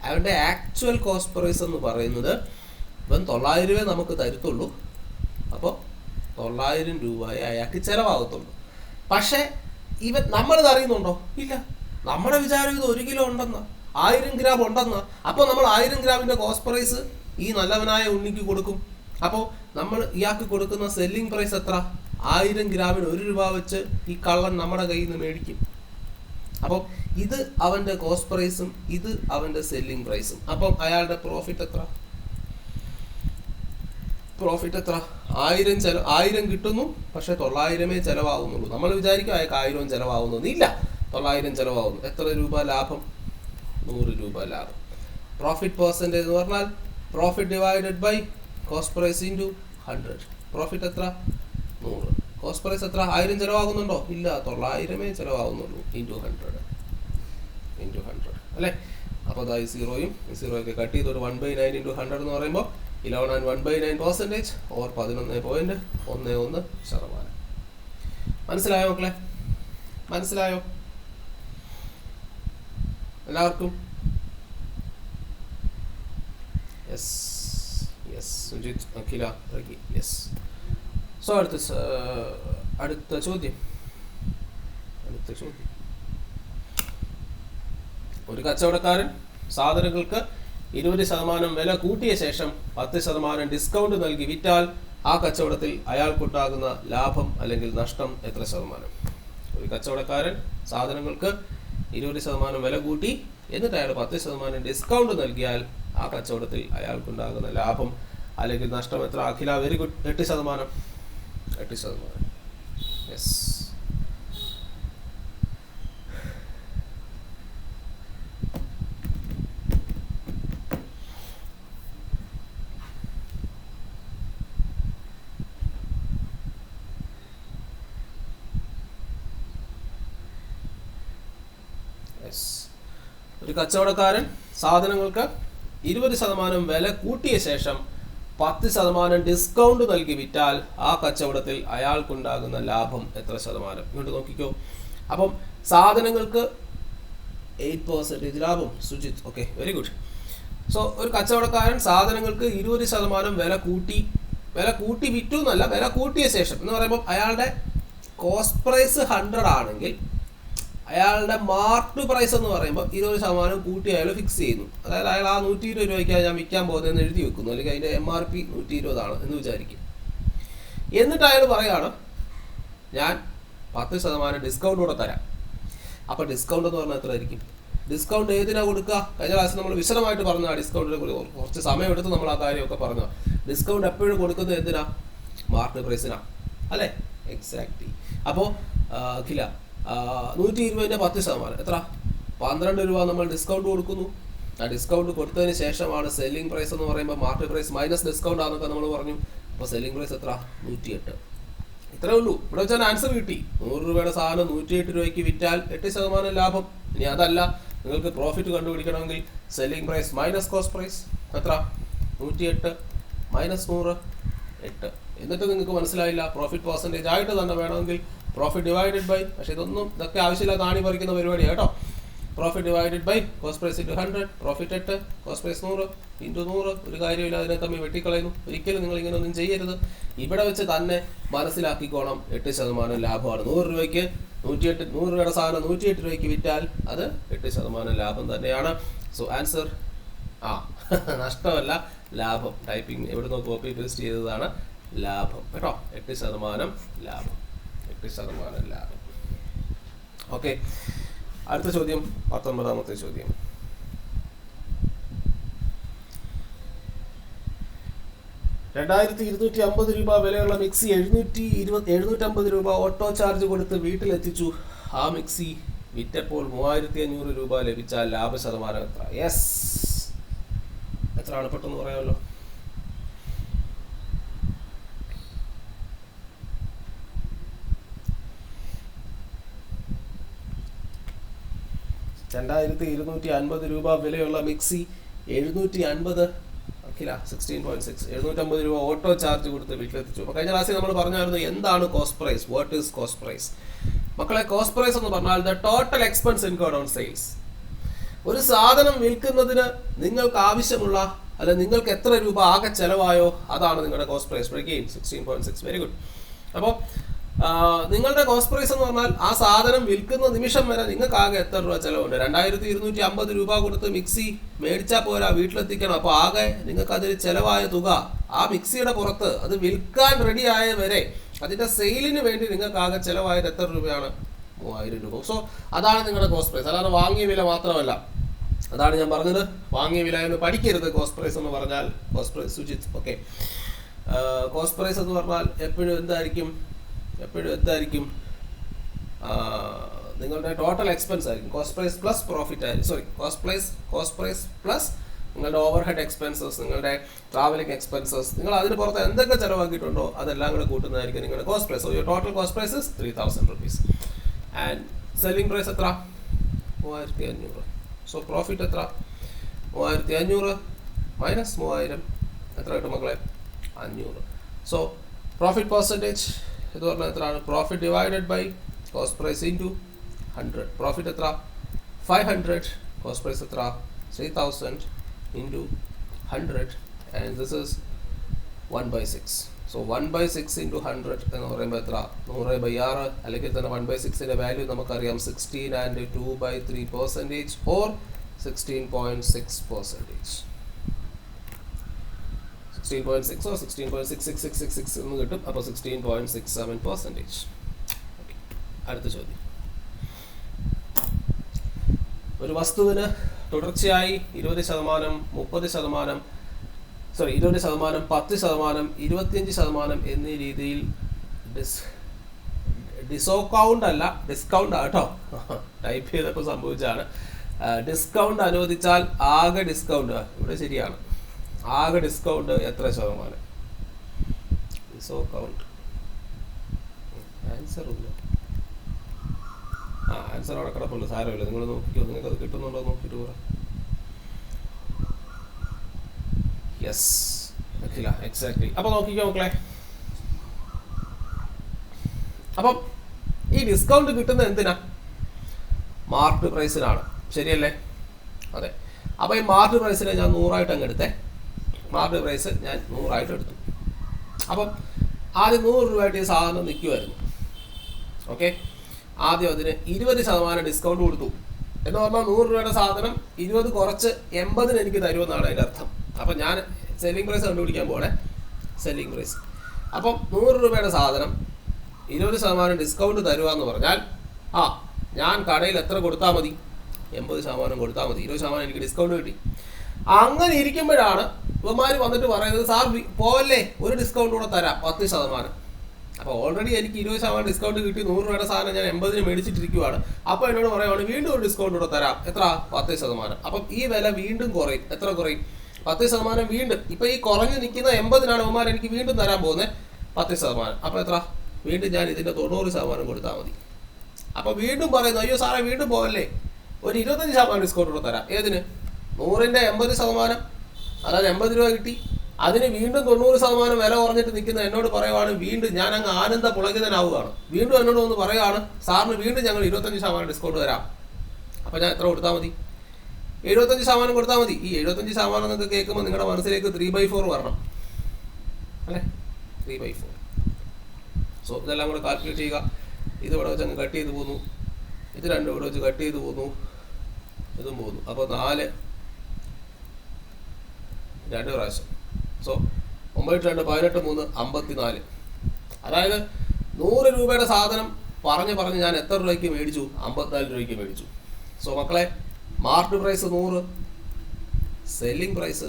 അവൻ്റെ ആക്ച്വൽ കോസ്റ്റ് പ്രൈസ് എന്ന് പറയുന്നത് ഇപ്പം 900 രൂപ നമുക്ക് തരത്തുള്ളൂ. അപ്പോൾ 900 രൂപയെ അയാൾക്ക് ചിലവാകത്തുള്ളൂ. പക്ഷേ നമ്മളിത് അറിയുന്നുണ്ടോ? ഇല്ല. നമ്മുടെ വിചാരം ഇത് 1 കിലോ ഉണ്ടെന്ന്, 1000 ഗ്രാം ഉണ്ടെന്ന്. അപ്പോൾ നമ്മൾ 1000 ഗ്രാമിൻ്റെ കോസ്റ്റ് പ്രൈസ് ഈ നല്ലവനായ ഉണ്ണിക്ക് കൊടുക്കും. അപ്പോൾ നമ്മൾ ഇയാൾക്ക് കൊടുക്കുന്ന സെല്ലിംഗ് പ്രൈസ് എത്ര? 1000 ഗ്രാമിന് 1 രൂപ വെച്ച് ഈ കള്ളൻ നമ്മുടെ കയ്യിൽ നിന്ന് മേടിക്കും. അപ്പം ഇത് അവൻ്റെ കോസ്റ്റ് പ്രൈസും ഇത് അവൻ്റെ സെല്ലിംഗ് പ്രൈസും. അപ്പം അയാളുടെ പ്രോഫിറ്റ് എത്ര? 1000 കിട്ടുന്നു, പക്ഷെ 900 ചിലവാകുന്നുള്ളൂ. നമ്മൾ വിചാരിക്കും അയാൾക്ക് 1000 ചിലവാകുന്നു. ഇല്ല, 900 ചിലവാകുന്നു. എത്ര രൂപ ലാഭം? 100 രൂപ ലാഭം. പ്രോഫിറ്റ് പെർസെൻറ്റേജ് എന്ന് പറഞ്ഞാൽ profit divided by cost price into 100. Profit എത്ര? 100. കോസ്റ്റ് പ്രൈസ് എത്ര? 1000 ചിലവാകുന്നുണ്ടോ? ഇല്ല, 900 ചിലവാകുന്നുള്ളൂ. ഇൻറ്റു 100 അല്ലേ? അപ്പോൾ അതാ ഈ 0യും 0യൊക്കെ കട്ട് ചെയ്ത് ഒരു 1/9 ഇൻറ്റു 100 എന്ന് പറയുമ്പോൾ 11 and 1/9% ഓർ 11.11%. മനസ്സിലായോ മക്കളെ? മനസ്സിലായോ എല്ലാവർക്കും? Yes yes. Sujith, Akhila, Ragi, yes. So അടുത്ത ചോദ്യം. ഒരു കച്ചവടക്കാരൻ സാധനങ്ങൾക്ക് 20% വില കൂട്ടിയ ശേഷം 10% ഡിസ്കൗണ്ട് നൽകി വിറ്റാൽ ആ കച്ചവടത്തിൽ അയാൾക്കുണ്ടാകുന്ന ലാഭം അല്ലെങ്കിൽ നഷ്ടം എത്ര ശതമാനം? ഒരു കച്ചവടക്കാരൻ സാധനങ്ങൾക്ക് 20% വില കൂട്ടി എന്നിട്ട് അയാൾ 10% ഡിസ്കൗണ്ട് നൽകിയാൽ ആ കച്ചവടത്തിൽ അയാൾക്കുണ്ടാകുന്ന ലാഭം അല്ലെങ്കിൽ നഷ്ടം എത്ര? അഖില, വെരി ഗുഡ്. 8%. യെസ്. ഒരു കച്ചവടക്കാരൻ സാധനങ്ങൾക്ക് 20% വില കൂട്ടിയ ശേഷം 10% ഡിസ്കൗണ്ട് നൽകി വിറ്റാൽ ആ കച്ചവടത്തിൽ അയാൾക്കുണ്ടാകുന്ന ലാഭം എത്ര ശതമാനം? ഇങ്ങോട്ട് നോക്കിക്കോ. അപ്പം സാധനങ്ങൾക്ക് 8% ലാഭം. Sujith, okay, very good. So ഒരു കച്ചവടക്കാരൻ സാധനങ്ങൾക്ക് 20% വില കൂട്ടി വിറ്റു എന്നല്ല, വില കൂട്ടിയ ശേഷം എന്ന് പറയുമ്പോൾ അയാളുടെ കോസ്റ്റ് പ്രൈസ് 100 ആണെങ്കിൽ അയാളുടെ മാർക്ക് പ്രൈസ് എന്ന് പറയുമ്പോൾ 20% കൂട്ടി അയാൾ ഫിക്സ് ചെയ്യുന്നു. അതായത് അയാൾ ആ 120 രൂപയ്ക്കാണ് ഞാൻ വിൽക്കാൻ പോകുന്നതെന്ന് എഴുതി വെക്കുന്നു, അല്ലെങ്കിൽ അതിൻ്റെ MRP 120 ആണ് എന്ന് വിചാരിക്കും. എന്നിട്ട് അയാൾ പറയാണ് ഞാൻ 10% ഡിസ്കൗണ്ട് കൂടെ തരാം. അപ്പോൾ ഡിസ്കൗണ്ട് എന്ന് പറഞ്ഞാൽ എത്ര ആയിരിക്കും? ഡിസ്കൗണ്ട് ഏതിനാണ് കൊടുക്കുക? കഴിഞ്ഞ പ്രാവശ്യം നമ്മൾ വിശദമായിട്ട് പറഞ്ഞു. ആ ഡിസ്കൗണ്ടിനെ കുറച്ച് സമയമെടുത്ത് നമ്മൾ ആ കാര്യമൊക്കെ പറഞ്ഞു. ഡിസ്കൗണ്ട് എപ്പോഴും കൊടുക്കുന്നത് എന്തിനാ? മാർക്ക് പ്രൈസിനാണ് അല്ലേ? എക്സാക്ട്ലി. അപ്പോൾ അഖില, 120ൻ്റെ 10% എത്ര? 12 രൂപ നമ്മൾ ഡിസ്കൗണ്ട് കൊടുക്കുന്നു. ആ ഡിസ്കൗണ്ട് കൊടുത്തതിന് ശേഷമാണ് സെല്ലിംഗ് പ്രൈസ് എന്ന് പറയുമ്പോൾ മാർക്കറ്റ് പ്രൈസ് മൈനസ് ഡിസ്കൗണ്ട് ആണെന്നൊക്കെ നമ്മൾ പറഞ്ഞു. അപ്പോൾ സെല്ലിംഗ് പ്രൈസ് എത്ര? 108. ഇത്രേ ഉള്ളൂ. ഇവിടെ വെച്ചാൽ ആൻസർ കിട്ടി. 100 രൂപയുടെ സാധനം 108 രൂപയ്ക്ക് വിറ്റാൽ 8% ലാഭം. ഇനി അതല്ല, നിങ്ങൾക്ക് പ്രോഫിറ്റ് കണ്ടുപിടിക്കണമെങ്കിൽ selling price minus cost price എത്ര? 108 മൈനസ് 100, 8. എന്നിട്ട് നിങ്ങൾക്ക് മനസ്സിലായില്ല, പ്രോഫിറ്റ് പെർസെൻറ്റേജ് ആയിട്ട് തന്നെ വേണമെങ്കിൽ പ്രോഫിറ്റ് ഡിവൈഡഡ് ബൈ, പക്ഷേ ഇതൊക്കെ ആവശ്യമില്ല, കാണി പറിക്കുന്ന പരിപാടിയാണ് കേട്ടോ. Profit divided by cost price into 100, profit 8, cost price 100 into 100. ഒരു കാര്യമില്ല, അതിനെ തമ്മിൽ വെട്ടിക്കളയുന്നു. ഒരിക്കലും നിങ്ങൾ ഇങ്ങനെ ഒന്നും ചെയ്യരുത്. ഇവിടെ വെച്ച് തന്നെ മനസ്സിലാക്കിക്കോണം, 8% ലാഭമാണ്. 100 രൂപയ്ക്ക് 108, 100 രൂപയുടെ സാധനം 108 രൂപയ്ക്ക് വിറ്റാൽ അത് 8% ലാഭം തന്നെയാണ്. സോ ആൻസർ നഷ്ടമല്ല, ലാഭം. ടൈപ്പിംഗ് എവിടെ കോപ്പി പേസ്റ്റ് ചെയ്തതാണ്, ലാഭം കേട്ടോ. 8% ലാഭം, 8% ലാഭം. ഓക്കെ, അടുത്ത ചോദ്യം, 19ാമത്തെ ചോദ്യം. $2250 വിലയുള്ള മിക്സി 750 രൂപ ഓട്ടോ ചാർജ് കൊടുത്ത് വീട്ടിലെത്തിച്ചു. ആ മിക്സി വിറ്റപ്പോൾ 3500 രൂപ ലഭിച്ചാൽ ലാഭശതമാനം എത്ര? യെസ്, എത്രയാണ് പെട്ടെന്ന് പറയാമല്ലോ. $2250 വിലയുള്ള മിക്സി 750, 16.6, 750 രൂപ ഓട്ടോ ചാർജ് കൊടുത്ത് വീട്ടിലെത്തിച്ചു. അപ്പോൾ കഴിഞ്ഞ ക്ലാസ്സിൽ നമ്മൾ പറഞ്ഞായിരുന്നു എന്താണ് cost price, what is cost price. മക്കളെ കോസ്റ്റ് പ്രൈസ് എന്ന് പറഞ്ഞാൽ the total expense incurred on sales. ഒരു സാധനം വിൽക്കുന്നതിന് നിങ്ങൾക്ക് ആവശ്യമുള്ള അല്ല നിങ്ങൾക്ക് എത്ര രൂപ ആകെ ചെലവായോ അതാണ് നിങ്ങളുടെ കോസ്റ്റ് പ്രൈസ്. 16.6. Very good. അപ്പോൾ നിങ്ങളുടെ കോസ്റ്റ് പ്രൈസ് എന്ന് പറഞ്ഞാൽ ആ സാധനം വിൽക്കുന്ന നിമിഷം വരെ നിങ്ങൾക്ക് ആകെ എത്ര രൂപ ചിലവുണ്ട്. 2250 രൂപ കൊടുത്ത് മിക്സി മേടിച്ചാൽ പോരാ, വീട്ടിലെത്തിക്കണം. അപ്പോൾ ആകെ നിങ്ങൾക്ക് അതിൽ ചിലവായ തുക ആ മിക്സിയുടെ പുറത്ത് അത് വിൽക്കാൻ റെഡി ആയ വരെ അതിൻ്റെ സെയിലിന് വേണ്ടി നിങ്ങൾക്ക് ആകെ ചിലവായത് എത്ര രൂപയാണ്? 3000 രൂപ. സോ അതാണ് നിങ്ങളുടെ കോസ്റ്റ് പ്രൈസ്. അല്ലാതെ വാങ്ങിയ വില മാത്രമല്ല. അതാണ് ഞാൻ പറഞ്ഞത്, വാങ്ങിയ വില എന്ന് പഠിക്കരുത്. കോസ്റ്റ് പ്രൈസ് എന്ന് പറഞ്ഞാൽ cost price Sujith okay. Cost price എന്ന് പറഞ്ഞാൽ എപ്പോഴും എന്തായിരിക്കും നിങ്ങളുടെ ടോട്ടൽ എക്സ്പെൻസ് ആയിരിക്കും. കോസ്റ്റ് പ്രൈസ് പ്ലസ് പ്രോഫിറ്റ് ആയിരിക്കും. കോസ്റ്റ് പ്രൈസ് പ്ലസ് നിങ്ങളുടെ ഓവർ ഹെഡ് എക്സ്പെൻസസ്, നിങ്ങളുടെ ട്രാവലിംഗ് എക്സ്പെൻസസ്, നിങ്ങൾ അതിന് പുറത്ത് എന്തൊക്കെ ചിലവാക്കിയിട്ടുണ്ടോ അതെല്ലാം കൂടെ കൂട്ടുന്നതായിരിക്കും നിങ്ങളുടെ cost price. So your total cost price is 3000 rupees. And selling price എത്ര? 3500. സോ പ്രോഫിറ്റ് എത്ര? 3500 മൈനസ് 3000 എത്ര കിട്ടും മക്കളെ? 500. സോ പ്രോഫിറ്റ് പെർസെൻറ്റേജ് ഇത് പറഞ്ഞാൽ എത്രയാണ്? Profit divided by cost price into 100. Profit എത്ര? 500. കോസ്റ്റ് പ്രൈസ് എത്ര? 3000 into 100 and this is 1/6. So 1/6 into 100 എന്ന് പറയുമ്പോൾ എത്ര? 100/6 അല്ലെങ്കിൽ തന്നെ 1/6ൻ്റെ വാല്യൂ നമുക്കറിയാം 16 ആൻഡ് 2/3% ഓർ 16.6%. 16.6 or 16.66666 എന്ന് കിട്ടും. അപ്പോൾ 16.67%. അടുത്ത ചോദ്യം. ഒരു വസ്തുവിന് തുടർച്ചയായി 20%, 30%, 20%, 10%, 25% എന്നീ രീതിയിൽ ഡിസ്കൗണ്ട് കേട്ടോ, ടൈപ്പ് ചെയ്തപ്പോൾ സംഭവിച്ചാണ്. ഡിസ്കൗണ്ട് അനുവദിച്ചാൽ ആകെ ഡിസ്കൗണ്ട് ഇവിടെ ശരിയാണ്. ആകെ ഡിസ്കൗണ്ട് എത്ര ശതമാനം? ഡിസ്കൗണ്ട് ആൻസർ ഇല്ല. ആൻസർ അവിടെ കിടപ്പുണ്ട്, സാരമില്ല. നിങ്ങൾ നോക്കിക്കോ, നിങ്ങൾക്ക് അത് കിട്ടുന്നുണ്ടോ നോക്കിയിട്ട് പറ. യെസ് അഖില, എക്സാക്ട്ലി. അപ്പോൾ നോക്കിക്കോ മക്കളെ. അപ്പം ഈ ഡിസ്കൗണ്ട് കിട്ടുന്നത് എന്തിനാ? മാർക്കറ്റ് പ്രൈസിനാണ്, ശരിയല്ലേ? അതെ. അപ്പോൾ ഈ മാർക്കറ്റ് പ്രൈസിനെ ഞാൻ 100 അങ്ങ് എടുത്തേ. മാർക്കറ്റ് പ്രൈസ് ഞാൻ 100 എടുത്തു. അപ്പം ആദ്യം 100 രൂപയായിട്ട് ഈ സാധനം നിൽക്കുമായിരുന്നു. ഓക്കെ, ആദ്യം അതിന് 20% ഡിസ്കൗണ്ട് കൊടുത്തു എന്ന് പറഞ്ഞാൽ 100 രൂപയുടെ സാധനം 20 കുറച്ച് 80 എനിക്ക് തരുമെന്നാണ് അതിൻ്റെ അർത്ഥം. അപ്പം ഞാൻ സെല്ലിംഗ് പ്രൈസ് കണ്ടുപിടിക്കാൻ പോകണേ. സെല്ലിംഗ് പ്രൈസ് അപ്പം 100 രൂപയുടെ സാധനം 20% ഡിസ്കൗണ്ട് തരുക എന്ന് പറഞ്ഞാൽ ഞാൻ കടയിൽ എത്ര കൊടുത്താൽ മതി? 80% കൊടുത്താൽ മതി. 20% എനിക്ക് ഡിസ്കൗണ്ട് കിട്ടി. അങ്ങനെ ഇരിക്കുമ്പോഴാണ് ഇവന്മാർ വന്നിട്ട് പറയുന്നത്, സാർ പോവല്ലേ, ഒരു ഡിസ്കൗണ്ട് കൂടെ തരാം 10%. അപ്പോൾ ഓൾറെഡി എനിക്ക് 20% ഡിസ്കൗണ്ട് കിട്ടി. 100 രൂപയുടെ സാധനം ഞാൻ 80 മേടിച്ചിട്ടിരിക്കുവാണ്. അപ്പോൾ എന്നോട് പറയുവാണ് വീണ്ടും ഒരു ഡിസ്കൗണ്ട് കൂടെ തരാം. എത്ര? 10%. അപ്പം ഈ വില വീണ്ടും കുറയും. എത്ര കുറയും? 10% വീണ്ടും. ഇപ്പം ഈ കുറഞ്ഞ് നിൽക്കുന്ന 80-നാണ് ഇവന്മാർ എനിക്ക് വീണ്ടും തരാൻ പോകുന്നത് 10%. അപ്പോൾ എത്ര? വീണ്ടും ഞാൻ ഇതിൻ്റെ 90% കൊടുത്താൽ മതി. അപ്പോൾ വീണ്ടും പറയുന്നു, അയ്യോ സാറേ വീണ്ടും പോകല്ലേ, ഒരു 25% ഡിസ്കൗണ്ട് കൂടെ തരാം. ഏതിന്? 100ൻ്റെ 80%, അതായത് 80 രൂപ കിട്ടി. അതിന് വീണ്ടും 90% വില കുറഞ്ഞിട്ട് നിൽക്കുന്ന എന്നോട് പറയുവാണ്, വീണ്ടും ഞാൻ അങ്ങ് ആനന്ദ പുളകിതനാവുകയാണ്. വീണ്ടും എന്നോട് ഒന്ന് പറയുകയാണ്, സാറിന് വീണ്ടും ഞങ്ങൾ 25% ഡിസ്കൗണ്ട് തരാം. അപ്പോൾ ഞാൻ എത്ര കൊടുത്താൽ മതി? 75% കൊടുത്താൽ മതി. ഈ 75% എന്നൊക്കെ കേൾക്കുമ്പോൾ നിങ്ങളുടെ മനസ്സിലേക്ക് 3/4 വരണം അല്ലേ? 3/4. സോ ഇതെല്ലാം കൂടെ കാൽക്കുലേറ്റ് ചെയ്യുക. ഇത് ഇവിടെ വെച്ച് അങ്ങ് കട്ട് ചെയ്ത് പോകുന്നു, ഇത് രണ്ടും ഇവിടെ വെച്ച് കട്ട് ചെയ്ത് പോകുന്നു, ഇതും പോകുന്നു. അപ്പോൾ 4 2 പ്രാവശ്യം. സോ 9 2 18 3 54. അതായത് 100 രൂപയുടെ സാധനം പറഞ്ഞ് ഞാൻ എത്ര രൂപയ്ക്ക് മേടിച്ചു? 54 രൂപയ്ക്ക് മേടിച്ചു. സോ മക്കളെ, market price 100, selling price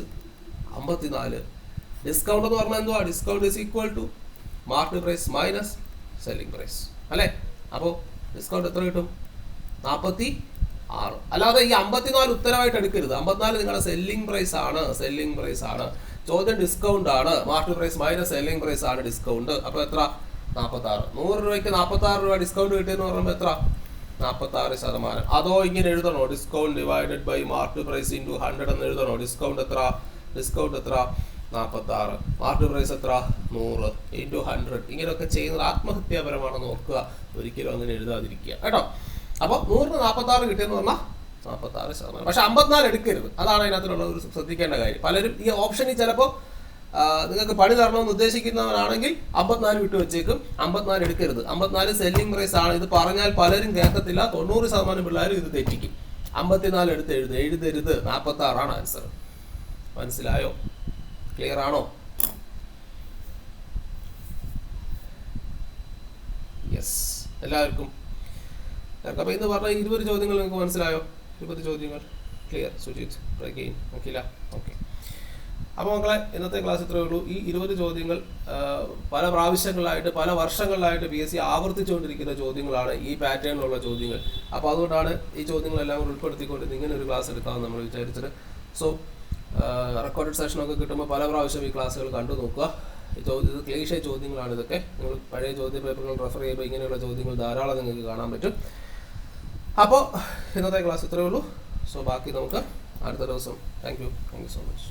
54. Discount എന്ന് പറഞ്ഞാൽ എന്തുവാ? Discount is equal to market price minus selling price അല്ലേ? അപ്പോൾ ഡിസ്കൗണ്ട് എത്ര കിട്ടും? 46. അല്ലാതെ ഈ 54 ഉത്തരവായിട്ട് എടുക്കരുത്. 54 നിങ്ങളുടെ സെല്ലിംഗ് പ്രൈസ് ആണ്. ചോദ്യം ഡിസ്കൗണ്ട് ആണ്. Market price minus selling price ആണ് ഡിസ്കൗണ്ട്. അപ്പോൾ എത്ര? 46. 100 രൂപയ്ക്ക് 46 രൂപ ഡിസ്കൗണ്ട് കിട്ടിയെന്ന് പറയുമ്പോൾ എത്ര? 46%. അതോ ഇങ്ങനെ എഴുതണോ? Discount divided by market price into 100 എന്ന് എഴുതണോ? ഡിസ്കൗണ്ട് എത്ര? 46. മാർക്കറ്റ് പ്രൈസ് എത്ര? 100 × 100. ഇങ്ങനെയൊക്കെ ചെയ്യുന്നത് ആത്മഹത്യാപരമാണെന്ന് നോക്കുക, ഒരിക്കലും അങ്ങനെ എഴുതാതിരിക്കുക കേട്ടോ. അപ്പോൾ 100 46 കിട്ടിയെന്ന് പറഞ്ഞാൽ 46%. പക്ഷെ 54 എടുക്കരുത്, അതാണ് അതിനകത്തുള്ള ഒരു ശ്രദ്ധിക്കേണ്ട കാര്യം. പലരും ഈ ഓപ്ഷനിൽ ചിലപ്പോൾ നിങ്ങൾക്ക് പണി തരണമെന്ന് ഉദ്ദേശിക്കുന്നവരാണെങ്കിൽ 54 വിട്ടു വെച്ചേക്കും, 54 എടുക്കരുത്. 54 സെല്ലിംഗ് പ്രൈസ് ആണ്. ഇത് പറഞ്ഞാൽ പലരും കേൾക്കത്തില്ല, 90% പിള്ളേരും ഇത് തെറ്റിക്കും. 54 എടുത്ത് എഴുതരുത്, 46 ആൻസർ. മനസ്സിലായോ? ക്ലിയർ ആണോ? യെസ്, എല്ലാവർക്കും. അപ്പോൾ ഇന്ന് പറഞ്ഞ 20 ചോദ്യങ്ങൾ നിങ്ങൾക്ക് മനസ്സിലായോ? 20 ചോദ്യങ്ങൾ ക്ലിയർ? സുജിത്, പ്രഗീൻ, അഖില, ഓക്കെ. അപ്പോൾ മക്കളെ, ഇന്നത്തെ ക്ലാസ് ഇത്രയേ ഉള്ളൂ. ഈ 20 ചോദ്യങ്ങൾ പല പ്രാവശ്യങ്ങളിലായിട്ട് പല വർഷങ്ങളിലായിട്ട് PSC ആവർത്തിച്ചുകൊണ്ടിരിക്കുന്ന ചോദ്യങ്ങളാണ്, ഈ പാറ്റേണിലുള്ള ചോദ്യങ്ങൾ. അപ്പോൾ അതുകൊണ്ടാണ് ഈ ചോദ്യങ്ങളെല്ലാം കൂടി ഉൾപ്പെടുത്തിക്കൊണ്ട് ഇങ്ങനെ ഒരു ക്ലാസ് എടുക്കാമെന്ന് നമ്മൾ വിചാരിച്ചത്. സോ റെക്കോർഡഡ് സെഷനൊക്കെ കിട്ടുമ്പോൾ പല പ്രാവശ്യം ഈ ക്ലാസ്സുകൾ കണ്ടു നോക്കുക. ഇത് ക്ലീഷേ ചോദ്യങ്ങളാണ് ഇതൊക്കെ. നിങ്ങൾ പഴയ ചോദ്യ പേപ്പറുകൾ റെഫർ ചെയ്യുമ്പോൾ ഇങ്ങനെയുള്ള ചോദ്യങ്ങൾ ധാരാളം നിങ്ങൾക്ക് കാണാൻ പറ്റും. അപ്പോൾ ഇന്നത്തെ ക്ലാസ് ഇത്രയേ ഉള്ളൂ. സോ ബാക്കി നമുക്ക് അടുത്ത ദിവസം. Thank you so much.